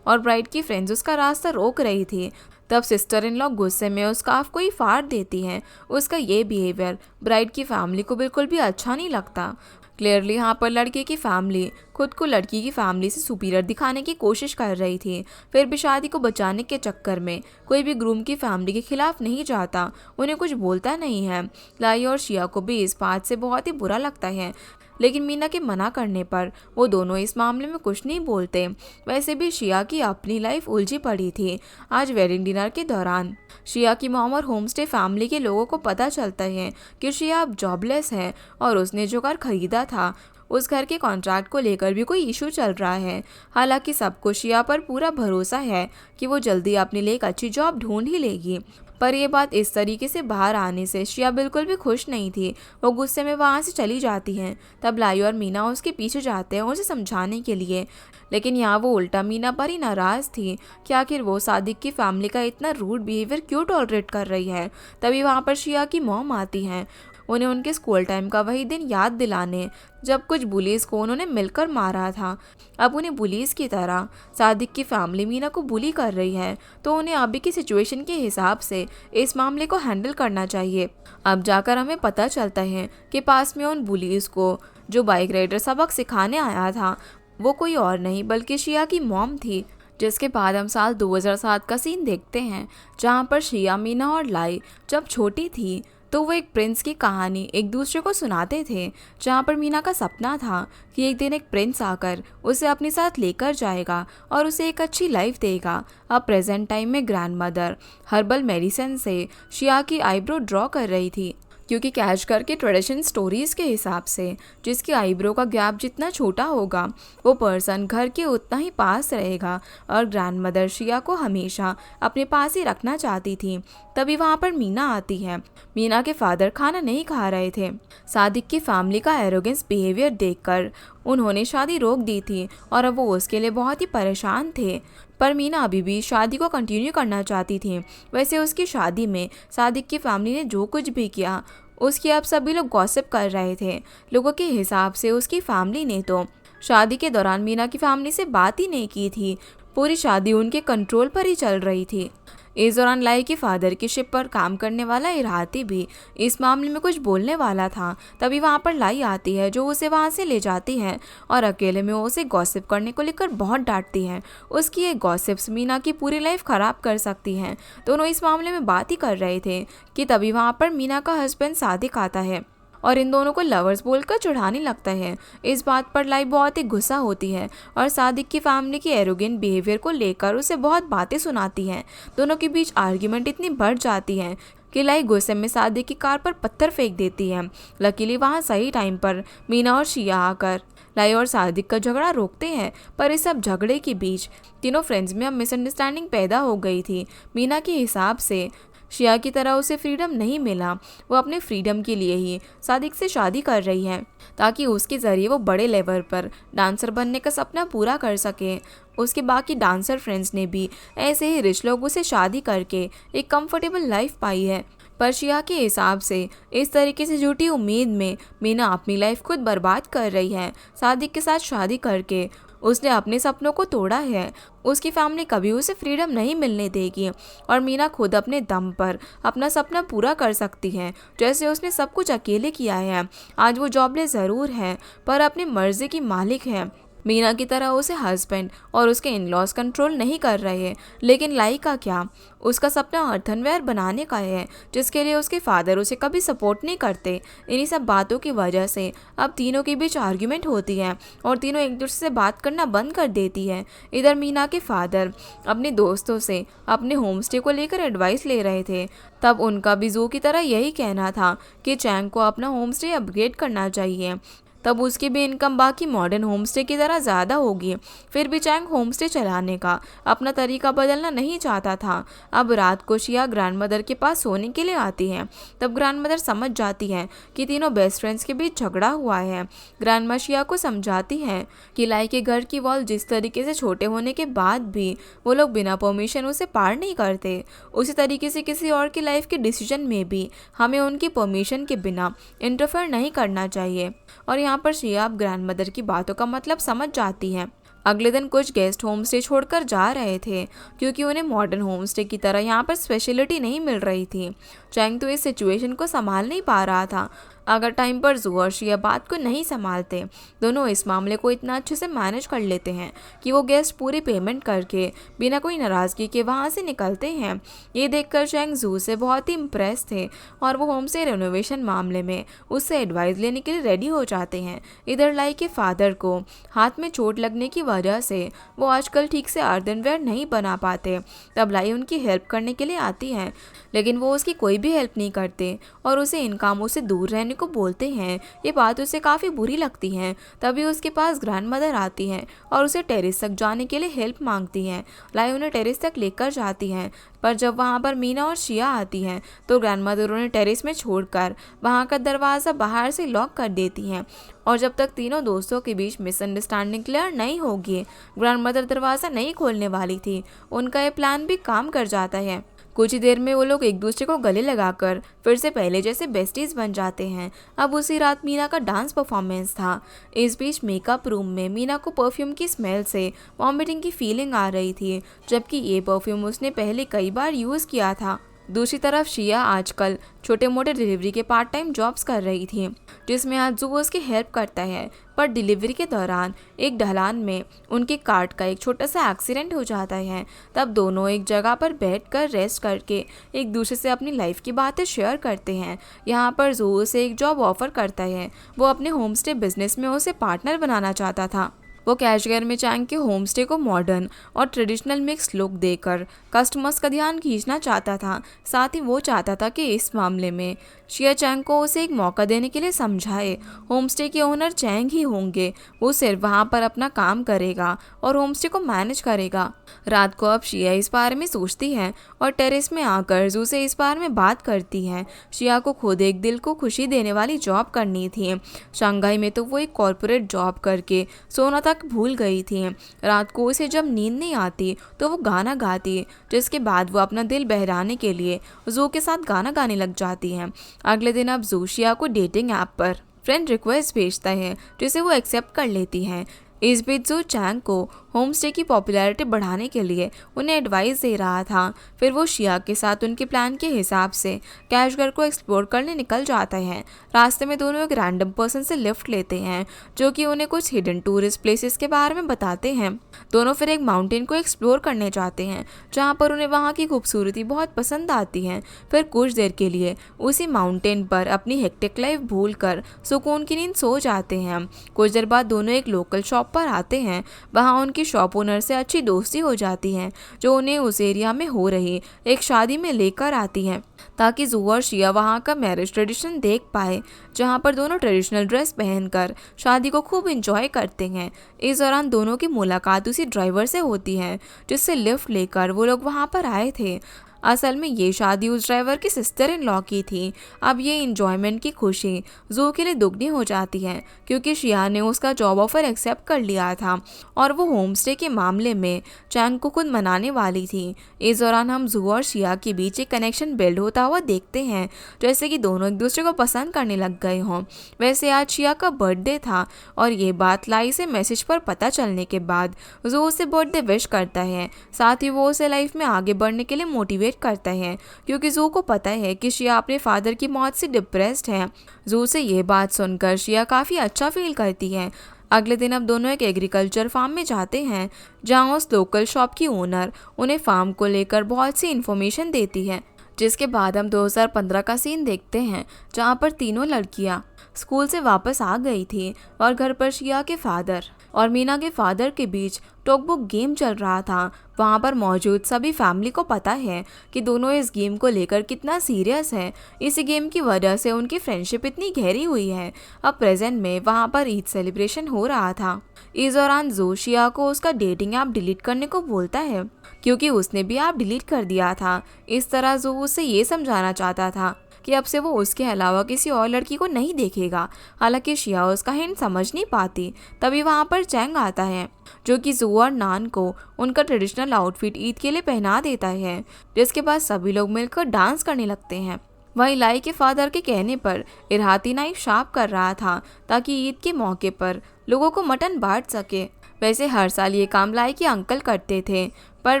और ब्राइड की फ्रेंड्स उसका रास्ता रोक रही थी, तब सिस्टर इन लॉ गुस्से में उस स्कार्फ को ही फाड़ देती हैं। उसका ये बिहेवियर ब्राइड की फैमिली को बिल्कुल भी अच्छा नहीं लगता। क्लियरली यहाँ पर लड़के की फैमिली खुद को लड़की की फैमिली से सुपीरियर दिखाने की कोशिश कर रही थी। फिर भी शादी को बचाने के चक्कर में कोई भी ग्रूम की फैमिली के खिलाफ नहीं जाता, उन्हें कुछ बोलता नहीं है। लाई और शिया को भी इस बात से बहुत ही बुरा लगता है, लेकिन मीना के मना करने पर वो दोनों इस मामले में कुछ नहीं बोलते। वैसे भी शिया की अपनी लाइफ उलझी पड़ी थी। आज वेडिंग डिनर के दौरान शिया की मॉम और होमस्टे फैमिली के लोगों को पता चलता है कि शिया अब जॉबलेस है और उसने जो घर खरीदा था उस घर के कॉन्ट्रैक्ट को लेकर भी कोई इशू चल रहा है। हालांकि सबको शिया पर पूरा भरोसा है कि वो जल्दी अपने लिए एक अच्छी जॉब ढूंढ ही लेगी, पर यह बात इस तरीके से बाहर आने से शिया बिल्कुल भी खुश नहीं थी। वो गुस्से में वहाँ से चली जाती हैं। तब लाई और मीना उसके पीछे जाते हैं उसे समझाने के लिए, लेकिन यहाँ वो उल्टा मीना पर ही नाराज़ थी कि आखिर वो सादिक की फैमिली का इतना रूड बिहेवियर क्यों टॉलरेट कर रही है। तभी वहाँ पर शिया की मॉम आती हैं, उन्हें उनके स्कूल टाइम का वही दिन याद दिलाने जब कुछ बुलीज को उन्होंने मिलकर मारा था। अब उन्हें बुलीज की तरह सादिक की फैमिली मीना को बुली कर रही है, तो उन्हें अभी की सिचुएशन के हिसाब से इस मामले को हैंडल करना चाहिए। अब जाकर हमें पता चलता है कि पास में उन बुलीज को जो बाइक राइडर सबक सिखाने आया था वो कोई और नहीं बल्कि शिया की मॉम थी। जिसके बाद हम साल 2007 का सीन देखते हैं, जहाँ पर शिया, मीना और लाई जब छोटी थी तो वो एक प्रिंस की कहानी एक दूसरे को सुनाते थे, जहाँ पर मीना का सपना था कि एक दिन एक प्रिंस आकर उसे अपने साथ लेकर जाएगा और उसे एक अच्छी लाइफ देगा। अब प्रेजेंट टाइम में ग्रैंडमदर हर्बल मेडिसिन से शिया की आईब्रो ड्रॉ कर रही थी, क्योंकि कैच करके ट्रेडिशन स्टोरीज़ के हिसाब से जिसकी आईब्रो का गैप जितना छोटा होगा वो पर्सन घर के उतना ही पास रहेगा, और ग्रैंडमदर शिया को हमेशा अपने पास ही रखना चाहती थी। तभी वहाँ पर मीना आती है। मीना के फादर खाना नहीं खा रहे थे। सादिक की फैमिली का एरोगेंस बिहेवियर देखकर उन्होंने शादी रोक दी थी और अब वो उसके लिए बहुत ही परेशान थे, पर मीना अभी भी शादी को कंटिन्यू करना चाहती थी। वैसे उसकी शादी में सादिक की फैमिली ने जो कुछ भी किया उसकी अब सभी लोग गॉसिप कर रहे थे। लोगों के हिसाब से उसकी फैमिली ने तो शादी के दौरान मीना की फैमिली से बात ही नहीं की थी। पूरी शादी उनके कंट्रोल पर ही चल रही थी। इस दौरान लाई के फादर की शिप पर काम करने वाला इराती भी इस मामले में कुछ बोलने वाला था। तभी वहाँ पर लाई आती है जो उसे वहाँ से ले जाती है और अकेले में वो उसे गॉसिप करने को लेकर बहुत डांटती है। उसकी ये गॉसिप्स मीना की पूरी लाइफ ख़राब कर सकती हैं। दोनों इस मामले में बात ही कर रहे थे कि तभी वहाँ पर मीना का हस्बैंड सादिक आता है और इन दोनों को लवर्स बोलकर चिढ़ाने लगता है। इस बात पर लाई बहुत ही गुस्सा होती है और सादिक की फैमिली की एरोगेंट बिहेवियर को लेकर उसे बहुत बातें सुनाती हैं। दोनों के बीच आर्ग्यूमेंट इतनी बढ़ जाती है कि लाई गुस्से में सादिक की कार पर पत्थर फेंक देती है। लकीली वहाँ सही टाइम पर मीना और शिया आकर लाई और सादिक का झगड़ा रोकते हैं। पर इस सब झगड़े के बीच तीनों फ्रेंड्स में अब मिसअंडरस्टैंडिंग पैदा हो गई थी। मीना के हिसाब से शिया की तरह उसे फ्रीडम नहीं मिला। वो अपने फ्रीडम के लिए ही सादिक से शादी कर रही है ताकि उसके ज़रिए वो बड़े लेवल पर डांसर बनने का सपना पूरा कर सके। उसके बाकी डांसर फ्रेंड्स ने भी ऐसे ही रिच लोगों से शादी करके एक कंफर्टेबल लाइफ पाई है। पर शिया के हिसाब से इस तरीके से झूठी उम्मीद में मीना अपनी लाइफ खुद बर्बाद कर रही है। सादिक के साथ शादी करके उसने अपने सपनों को तोड़ा है। उसकी फैमिली कभी उसे फ्रीडम नहीं मिलने देगी और मीना खुद अपने दम पर अपना सपना पूरा कर सकती है, जैसे उसने सब कुछ अकेले किया है। आज वो जॉबलेस ज़रूर है पर अपनी मर्जी की मालिक है। मीना की तरह उसे हस्बैंड और उसके इन लॉज कंट्रोल नहीं कर रहे। लेकिन लाई का क्या? उसका सपना अर्थनवेयर बनाने का है जिसके लिए उसके फादर उसे कभी सपोर्ट नहीं करते। इन्हीं सब बातों की वजह से अब तीनों के बीच आर्ग्यूमेंट होती है और तीनों एक दूसरे से बात करना बंद कर देती है। इधर मीना के फादर अपने दोस्तों से अपने होम स्टे को लेकर एडवाइस ले रहे थे। तब उनका भी जू की तरह यही कहना था कि चैंग को अपना होम स्टे अपग्रेड करना चाहिए, तब उसकी भी इनकम बाकी मॉडर्न होमस्टे की तरह ज़्यादा होगी। फिर भी चैंग होमस्टे चलाने का अपना तरीका बदलना नहीं चाहता था। अब रात को शिया ग्रैंडमदर के पास सोने के लिए आती है। तब ग्रैंडमदर समझ जाती है कि तीनों बेस्ट फ्रेंड्स के बीच झगड़ा हुआ है। ग्रैंडमा शिया को समझाती है कि लाई के घर की वॉल जिस तरीके से छोटे होने के बाद भी वो लोग बिना परमिशन उसे पार नहीं करते, उसी तरीके से किसी और की लाइफ के डिसीजन में भी हमें उनकी परमिशन के बिना इंटरफेयर नहीं करना चाहिए। और यहाँ पर शिया अब ग्रैंडमदर की बातों का मतलब समझ जाती है। अगले दिन कुछ गेस्ट होम स्टे छोड़कर जा रहे थे क्योंकि उन्हें मॉडर्न होम स्टे की तरह यहाँ पर स्पेशलिटी नहीं मिल रही थी। चैंग तो इस सिचुएशन को संभाल नहीं पा रहा था। अगर टाइम पर जू और शिया बात को नहीं संभालते, दोनों इस मामले को इतना अच्छे से मैनेज कर लेते हैं कि वो गेस्ट पूरी पेमेंट करके बिना कोई नाराज़गी के वहाँ से निकलते हैं। ये देखकर चैंग जू से बहुत ही इम्प्रेस थे और वो होम स्टे रेनोवेशन मामले में उससे एडवाइस लेने के लिए रेडी हो जाते हैं। इधर लाई के फादर को हाथ में चोट लगने की वजह से वो आजकल ठीक से अर्धनवेयर नहीं बना पाते। तब लाई उनकी हेल्प करने के लिए आती है, लेकिन वो उसकी कोई भी हेल्प नहीं करते और उसे इन कामों से दूर रहने को बोलते हैं। ये बात उसे काफ़ी बुरी लगती है। तभी उसके पास ग्रैंडमदर आती है और उसे टेरेस तक जाने के लिए हेल्प मांगती है। लाई उन्हें टेरेस तक लेकर जाती है, पर जब वहाँ पर मीना और शिया आती हैं तो ग्रैंडमदर उन्हें टेरेस में छोड़कर वहाँ का दरवाज़ा बाहर से लॉक कर देती हैं। और जब तक तीनों दोस्तों के बीच मिसअंडरस्टैंडिंग क्लियर नहीं होगी, ग्रैंडमदर दरवाज़ा नहीं खोलने वाली थी। उनका ये प्लान भी काम कर जाता है। कुछ ही देर में वो लोग एक दूसरे को गले लगाकर फिर से पहले जैसे बेस्टीज बन जाते हैं। अब उसी रात मीना का डांस परफॉर्मेंस था। इस बीच मेकअप रूम में मीना को परफ्यूम की स्मेल से वॉमिटिंग की फीलिंग आ रही थी, जबकि ये परफ्यूम उसने पहले कई बार यूज़ किया था। दूसरी तरफ शिया आजकल छोटे मोटे डिलीवरी के पार्ट टाइम जॉब्स कर रही थी, जिसमें आज जू उसकी हेल्प करता है। पर डिलीवरी के दौरान एक ढलान में उनके कार्ट का एक छोटा सा एक्सीडेंट हो जाता है। तब दोनों एक जगह पर बैठकर रेस्ट करके एक दूसरे से अपनी लाइफ की बातें शेयर करते हैं। यहाँ पर जू उसे एक जॉब ऑफर करता है। वो अपने होम स्टे बिजनेस में उसे पार्टनर बनाना चाहता था। वो कैशगर में चैंग के होम स्टे को मॉडर्न और ट्रेडिशनल मिक्स लुक देकर कस्टमर्स का ध्यान खींचना चाहता था। साथ ही वो चाहता था कि इस मामले में शिया चैंग को उसे एक मौका देने के लिए समझाए। होम स्टे के ओनर चैंग ही होंगे। वो सिर्फ वहाँ पर अपना काम करेगा और होम स्टे को मैनेज करेगा। रात को अब शिया इस बारे में सोचती है और टेरेस में आकर जू से इस बारे में बात करती है। शिया को खुद एक दिल को खुशी देने वाली जॉब करनी थी। शंघाई में तो वो एक कॉरपोरेट जॉब करके सोना तक भूल गई थी। रात को उसे जब नींद नहीं आती तो वो गाना गाती, जिसके बाद वो अपना दिल बहलाने के लिए जू के साथ गाना गाने लग जाती है। अगले दिन अब जू शिया को डेटिंग ऐप पर फ्रेंड रिक्वेस्ट भेजता है, जिसे वो एक्सेप्ट कर लेती है। इस बीच जू चैंग को होम स्टे की पॉपुलैरिटी बढ़ाने के लिए उन्हें एडवाइस दे रहा था। फिर वो शिया के साथ उनके प्लान के हिसाब से कैशगर को एक्सप्लोर करने निकल जाता है। रास्ते में दोनों एक रैंडम पर्सन से लिफ्ट लेते हैं, जो कि उन्हें कुछ हिडन टूरिस्ट प्लेसेस के बारे में बताते हैं। दोनों फिर एक माउंटेन को एक्सप्लोर करने जाते हैं, जहाँ पर उन्हें वहाँ की खूबसूरती बहुत पसंद आती है। फिर कुछ देर के लिए उसी माउंटेन पर अपनी हेक्टिक लाइफ भूल कर सुकून की नींद सो जाते हैं। कुछ देर बाद दोनों एक लोकल शॉप पर आते हैं। वहाँ उनकी शॉप ओनर से अच्छी दोस्ती हो जाती है, जो उन्हें उस एरिया में हो रही एक शादी में लेकर आती है ताकि जू और शिया वहाँ का मैरिज ट्रेडिशन देख पाए, जहाँ पर दोनों ट्रेडिशनल ड्रेस पहनकर शादी को खूब इंजॉय करते हैं। इस दौरान दोनों की मुलाकात उसी ड्राइवर से होती है जिससे लिफ्ट लेकर वो लोग वहाँ पर आए थे। असल में ये शादी उस ड्राइवर की सिस्टर इन लॉ की थी। अब ये इंजॉयमेंट की खुशी जू के लिए दुगनी हो जाती है क्योंकि शिया ने उसका जॉब ऑफर एक्सेप्ट कर लिया था और वो होम स्टे के मामले में चैंग को खुद मनाने वाली थी। इस दौरान हम जू और शिया के बीच एक कनेक्शन बिल्ड होता हुआ देखते हैं, जैसे कि दोनों एक दूसरे को पसंद करने लग गए हों। वैसे आज शिया का बर्थडे था और ये बात लाई से मैसेज पर पता चलने के बाद जू उसे बर्थडे विश करता है। साथ ही वो उसे लाइफ में आगे बढ़ने के लिए मोटिवेट करता है क्योंकि जू को पता है कि शिया अपने फादर की मौत से डिप्रेस्ड है। जू से ये बात सुनकर शिया काफ़ी अच्छा फील करती है। अगले दिन अब दोनों एक एग्रीकल्चर फार्म में जाते हैं जहां उस लोकल शॉप की ओनर उन्हें फार्म को लेकर बहुत सी इन्फॉर्मेशन देती है, जिसके बाद हम 2015 का सीन देखते हैं जहां पर तीनों लड़कियां स्कूल से वापस आ गई थी और घर पर शिया के फादर और मीना के फादर के बीच टॉकबुक गेम चल रहा था। वहाँ पर मौजूद सभी फैमिली को पता है कि दोनों इस गेम को लेकर कितना सीरियस है। इस गेम की वजह से उनकी फ्रेंडशिप इतनी गहरी हुई है। अब प्रेजेंट में वहाँ पर ईद सेलिब्रेशन हो रहा था। इस दौरान जू शिया को उसका डेटिंग ऐप डिलीट करने को बोलता है क्योंकि उसने भी ऐप डिलीट कर दिया था। इस तरह जू उसे ये समझाना चाहता था कि अब से वो उसके अलावा किसी और लड़की को नहीं देखेगा। हालांकि शिया उसका हिंट समझ नहीं पाती। तभी वहाँ पर चैंग आता है जो कि जू और नान को उनका ट्रेडिशनल आउटफिट ईद के लिए पहना देता है, जिसके बाद सभी लोग मिलकर डांस करने लगते हैं। वहीं लाई के फादर के कहने पर इरहाती नाइफ शार्प कर रहा था ताकि ईद के मौके पर लोगों को मटन बांट सके। वैसे हर साल ये काम लाई के अंकल करते थे, पर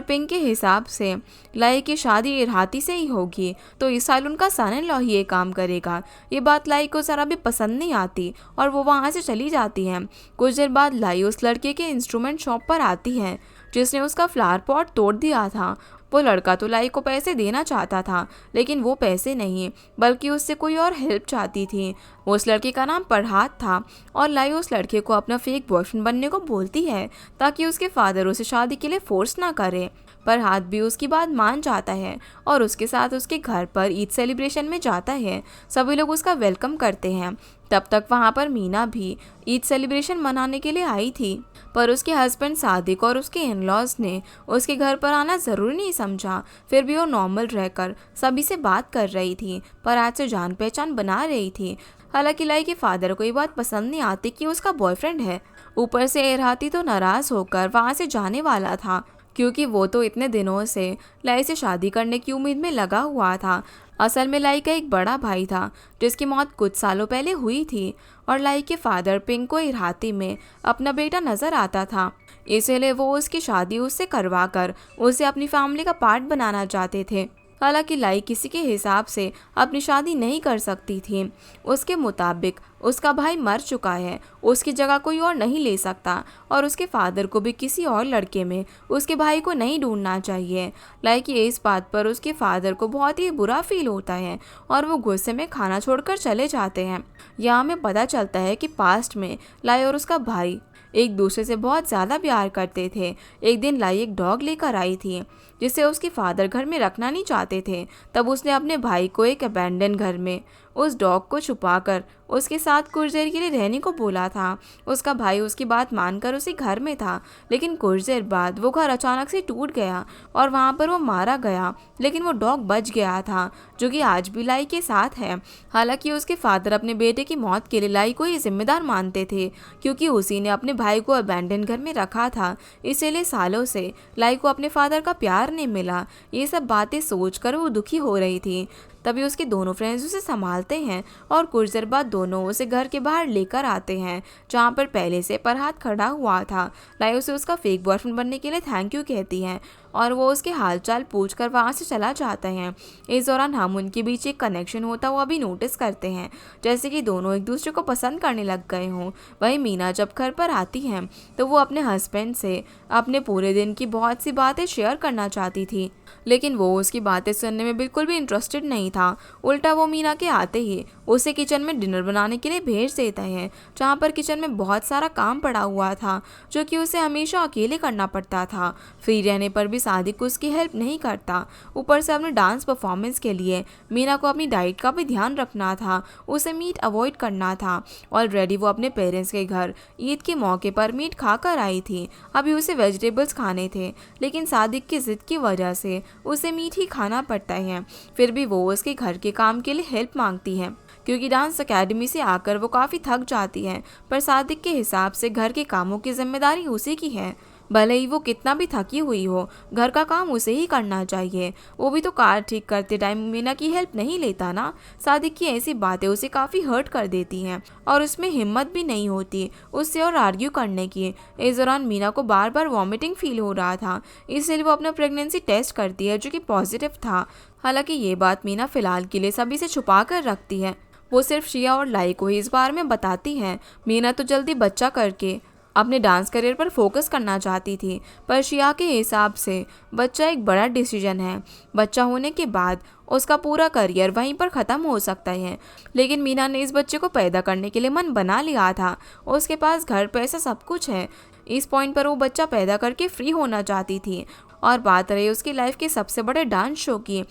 पिंक के हिसाब से लाई की शादी इरहाती से ही होगी, तो इस साल उनका सन इन लॉ ही ये काम करेगा। ये बात लाई को ज़रा भी पसंद नहीं आती और वो वहाँ से चली जाती है। कुछ देर बाद लाई उस लड़के के इंस्ट्रूमेंट शॉप पर आती है जिसने उसका फ्लावर पॉट तोड़ दिया था। वो लड़का तो लाई को पैसे देना चाहता था, लेकिन वो पैसे नहीं बल्कि उससे कोई और हेल्प चाहती थी। उस लड़के का नाम फरहाद था और लाई उस लड़के को अपना फेक बॉयफ्रेंड बनने को बोलती है ताकि उसके फादर उसे शादी के लिए फोर्स ना करे। फरहाद भी उसकी बात मान जाता है और उसके साथ उसके घर पर ईद सेलिब्रेशन में जाता है। सभी लोग उसका वेलकम करते हैं। तब तक वहाँ पर मीना भी ईद सेलिब्रेशन मनाने के लिए आई थी, पर उसके हस्बैंड सादिक और उसके इन लॉज ने उसके घर पर आना ज़रूरी नहीं समझा। फिर भी वो नॉर्मल रहकर सभी से बात कर रही थी, पर आज से जान पहचान बना रही थी। हालांकि लाई के फादर को ये बात पसंद नहीं आती कि उसका बॉयफ्रेंड है। ऊपर से इरहाती तो नाराज़ होकर वहाँ से जाने वाला था क्योंकि वो तो इतने दिनों से लाई से शादी करने की उम्मीद में लगा हुआ था। असल में लाई का एक बड़ा भाई था जिसकी मौत कुछ सालों पहले हुई थी और लाई के फादर पिंक को इरहाती में अपना बेटा नज़र आता था, इसलिए वो उसकी शादी उससे करवा कर उसे अपनी फैमिली का पार्ट बनाना चाहते थे। हालांकि लाई किसी के हिसाब से अपनी शादी नहीं कर सकती थी। उसके मुताबिक उसका भाई मर चुका है, उसकी जगह कोई और नहीं ले सकता और उसके फादर को भी किसी और लड़के में उसके भाई को नहीं ढूंढना चाहिए। लाई की इस बात पर उसके फादर को बहुत ही बुरा फील होता है और वो गुस्से में खाना छोड़कर चले जाते हैं। यहाँ हमें पता चलता है कि पास्ट में लाई और उसका भाई एक दूसरे से बहुत ज़्यादा प्यार करते थे। एक दिन लाई एक डॉग लेकर आई थी जिसे उसके फादर घर में रखना नहीं चाहते थे। तब उसने अपने भाई को एक अबैंडन घर में उस डॉग को छुपाकर उसके साथ कुछ देर के लिए रहने को बोला था। उसका भाई उसकी बात मानकर उसी घर में था, लेकिन कुछ देर बाद वो घर अचानक से टूट गया और वहाँ पर वो मारा गया, लेकिन वो डॉग बच गया था जो कि आज भी लाई के साथ है। हालांकि उसके फादर अपने बेटे की मौत के लिए लाई को ही जिम्मेदार मानते थे क्योंकि उसी ने अपने भाई को अबैंडन घर में रखा था, इसीलिए सालों से लाई को अपने फादर का प्यार नहीं मिला। ये सब बातें सोचकर वो दुखी हो रही थी। तभी उसके दोनों फ्रेंड्स उसे संभालते हैं और कुछ देर बाद दोनों उसे घर के बाहर लेकर आते हैं जहाँ पर पहले से फरहाद खड़ा हुआ था। लाई उसे उसका फेक बॉयफ्रेंड बनने के लिए थैंक यू कहती हैं और वो उसके हालचाल पूछकर वहाँ से चला जाता है। इस दौरान हम उनके बीच एक कनेक्शन होता हुआ भी नोटिस करते हैं, जैसे कि दोनों एक दूसरे को पसंद करने लग गए हों। वहीं मीना जब घर पर आती है तो वो अपने हस्बैंड से अपने पूरे दिन की बहुत सी बातें शेयर करना चाहती थी, लेकिन वो उसकी बातें सुनने में बिल्कुल भी इंटरेस्टेड नहीं था। उल्टा वो मीना के आते ही उसे किचन में डिनर बनाने के लिए भेज देता है, जहाँ पर किचन में बहुत सारा काम पड़ा हुआ था जो कि उसे हमेशा अकेले करना पड़ता था। फ्री रहने पर भी सादिक उसकी हेल्प नहीं करता। ऊपर से अपने डांस परफॉर्मेंस के लिए मीना को अपनी डाइट का भी ध्यान रखना था, उसे मीट अवॉइड करना था। ऑलरेडी वो अपने पेरेंट्स के घर ईद के मौके पर मीट खाकर आई थी, अभी उसे वेजिटेबल्स खाने थे, लेकिन सादिक की जिद की वजह से उसे मीट ही खाना पड़ता है। फिर भी वो उसके घर के काम के लिए हेल्प मांगती है, क्योंकि डांस एकेडमी से आकर वो काफ़ी थक जाती है। पर सादिक के हिसाब से घर के कामों की जिम्मेदारी उसी की है, भले ही वो कितना भी थकी हुई हो, घर का काम उसे ही करना चाहिए। वो भी तो कार ठीक करते टाइम मीना की हेल्प नहीं लेता ना। सादिक की ऐसी बातें उसे काफ़ी हर्ट कर देती हैं और उसमें हिम्मत भी नहीं होती उससे और आर्ग्यू करने की। इस दौरान मीना को बार बार वॉमिटिंग फील हो रहा था, इसलिए वो अपना प्रेगनेंसी टेस्ट करती है जो कि पॉजिटिव था। हालांकि ये बात मीना फ़िलहाल के लिए सभी से छुपा कर रखती है, वो सिर्फ शिया और लाई को ही इस बारे में बताती है। मीना तो जल्दी बच्चा करके अपने डांस करियर पर फोकस करना चाहती थी, पर शिया के हिसाब से बच्चा एक बड़ा डिसीजन है। बच्चा होने के बाद उसका पूरा करियर वहीं पर ख़त्म हो सकता है। लेकिन मीना ने इस बच्चे को पैदा करने के लिए मन बना लिया था, उसके पास घर पैसा सब कुछ है। इस पॉइंट पर वो बच्चा पैदा करके फ्री होना चाहती थी। और बात रही उसकी लाइफ के सबसे बड़े डांस शो की,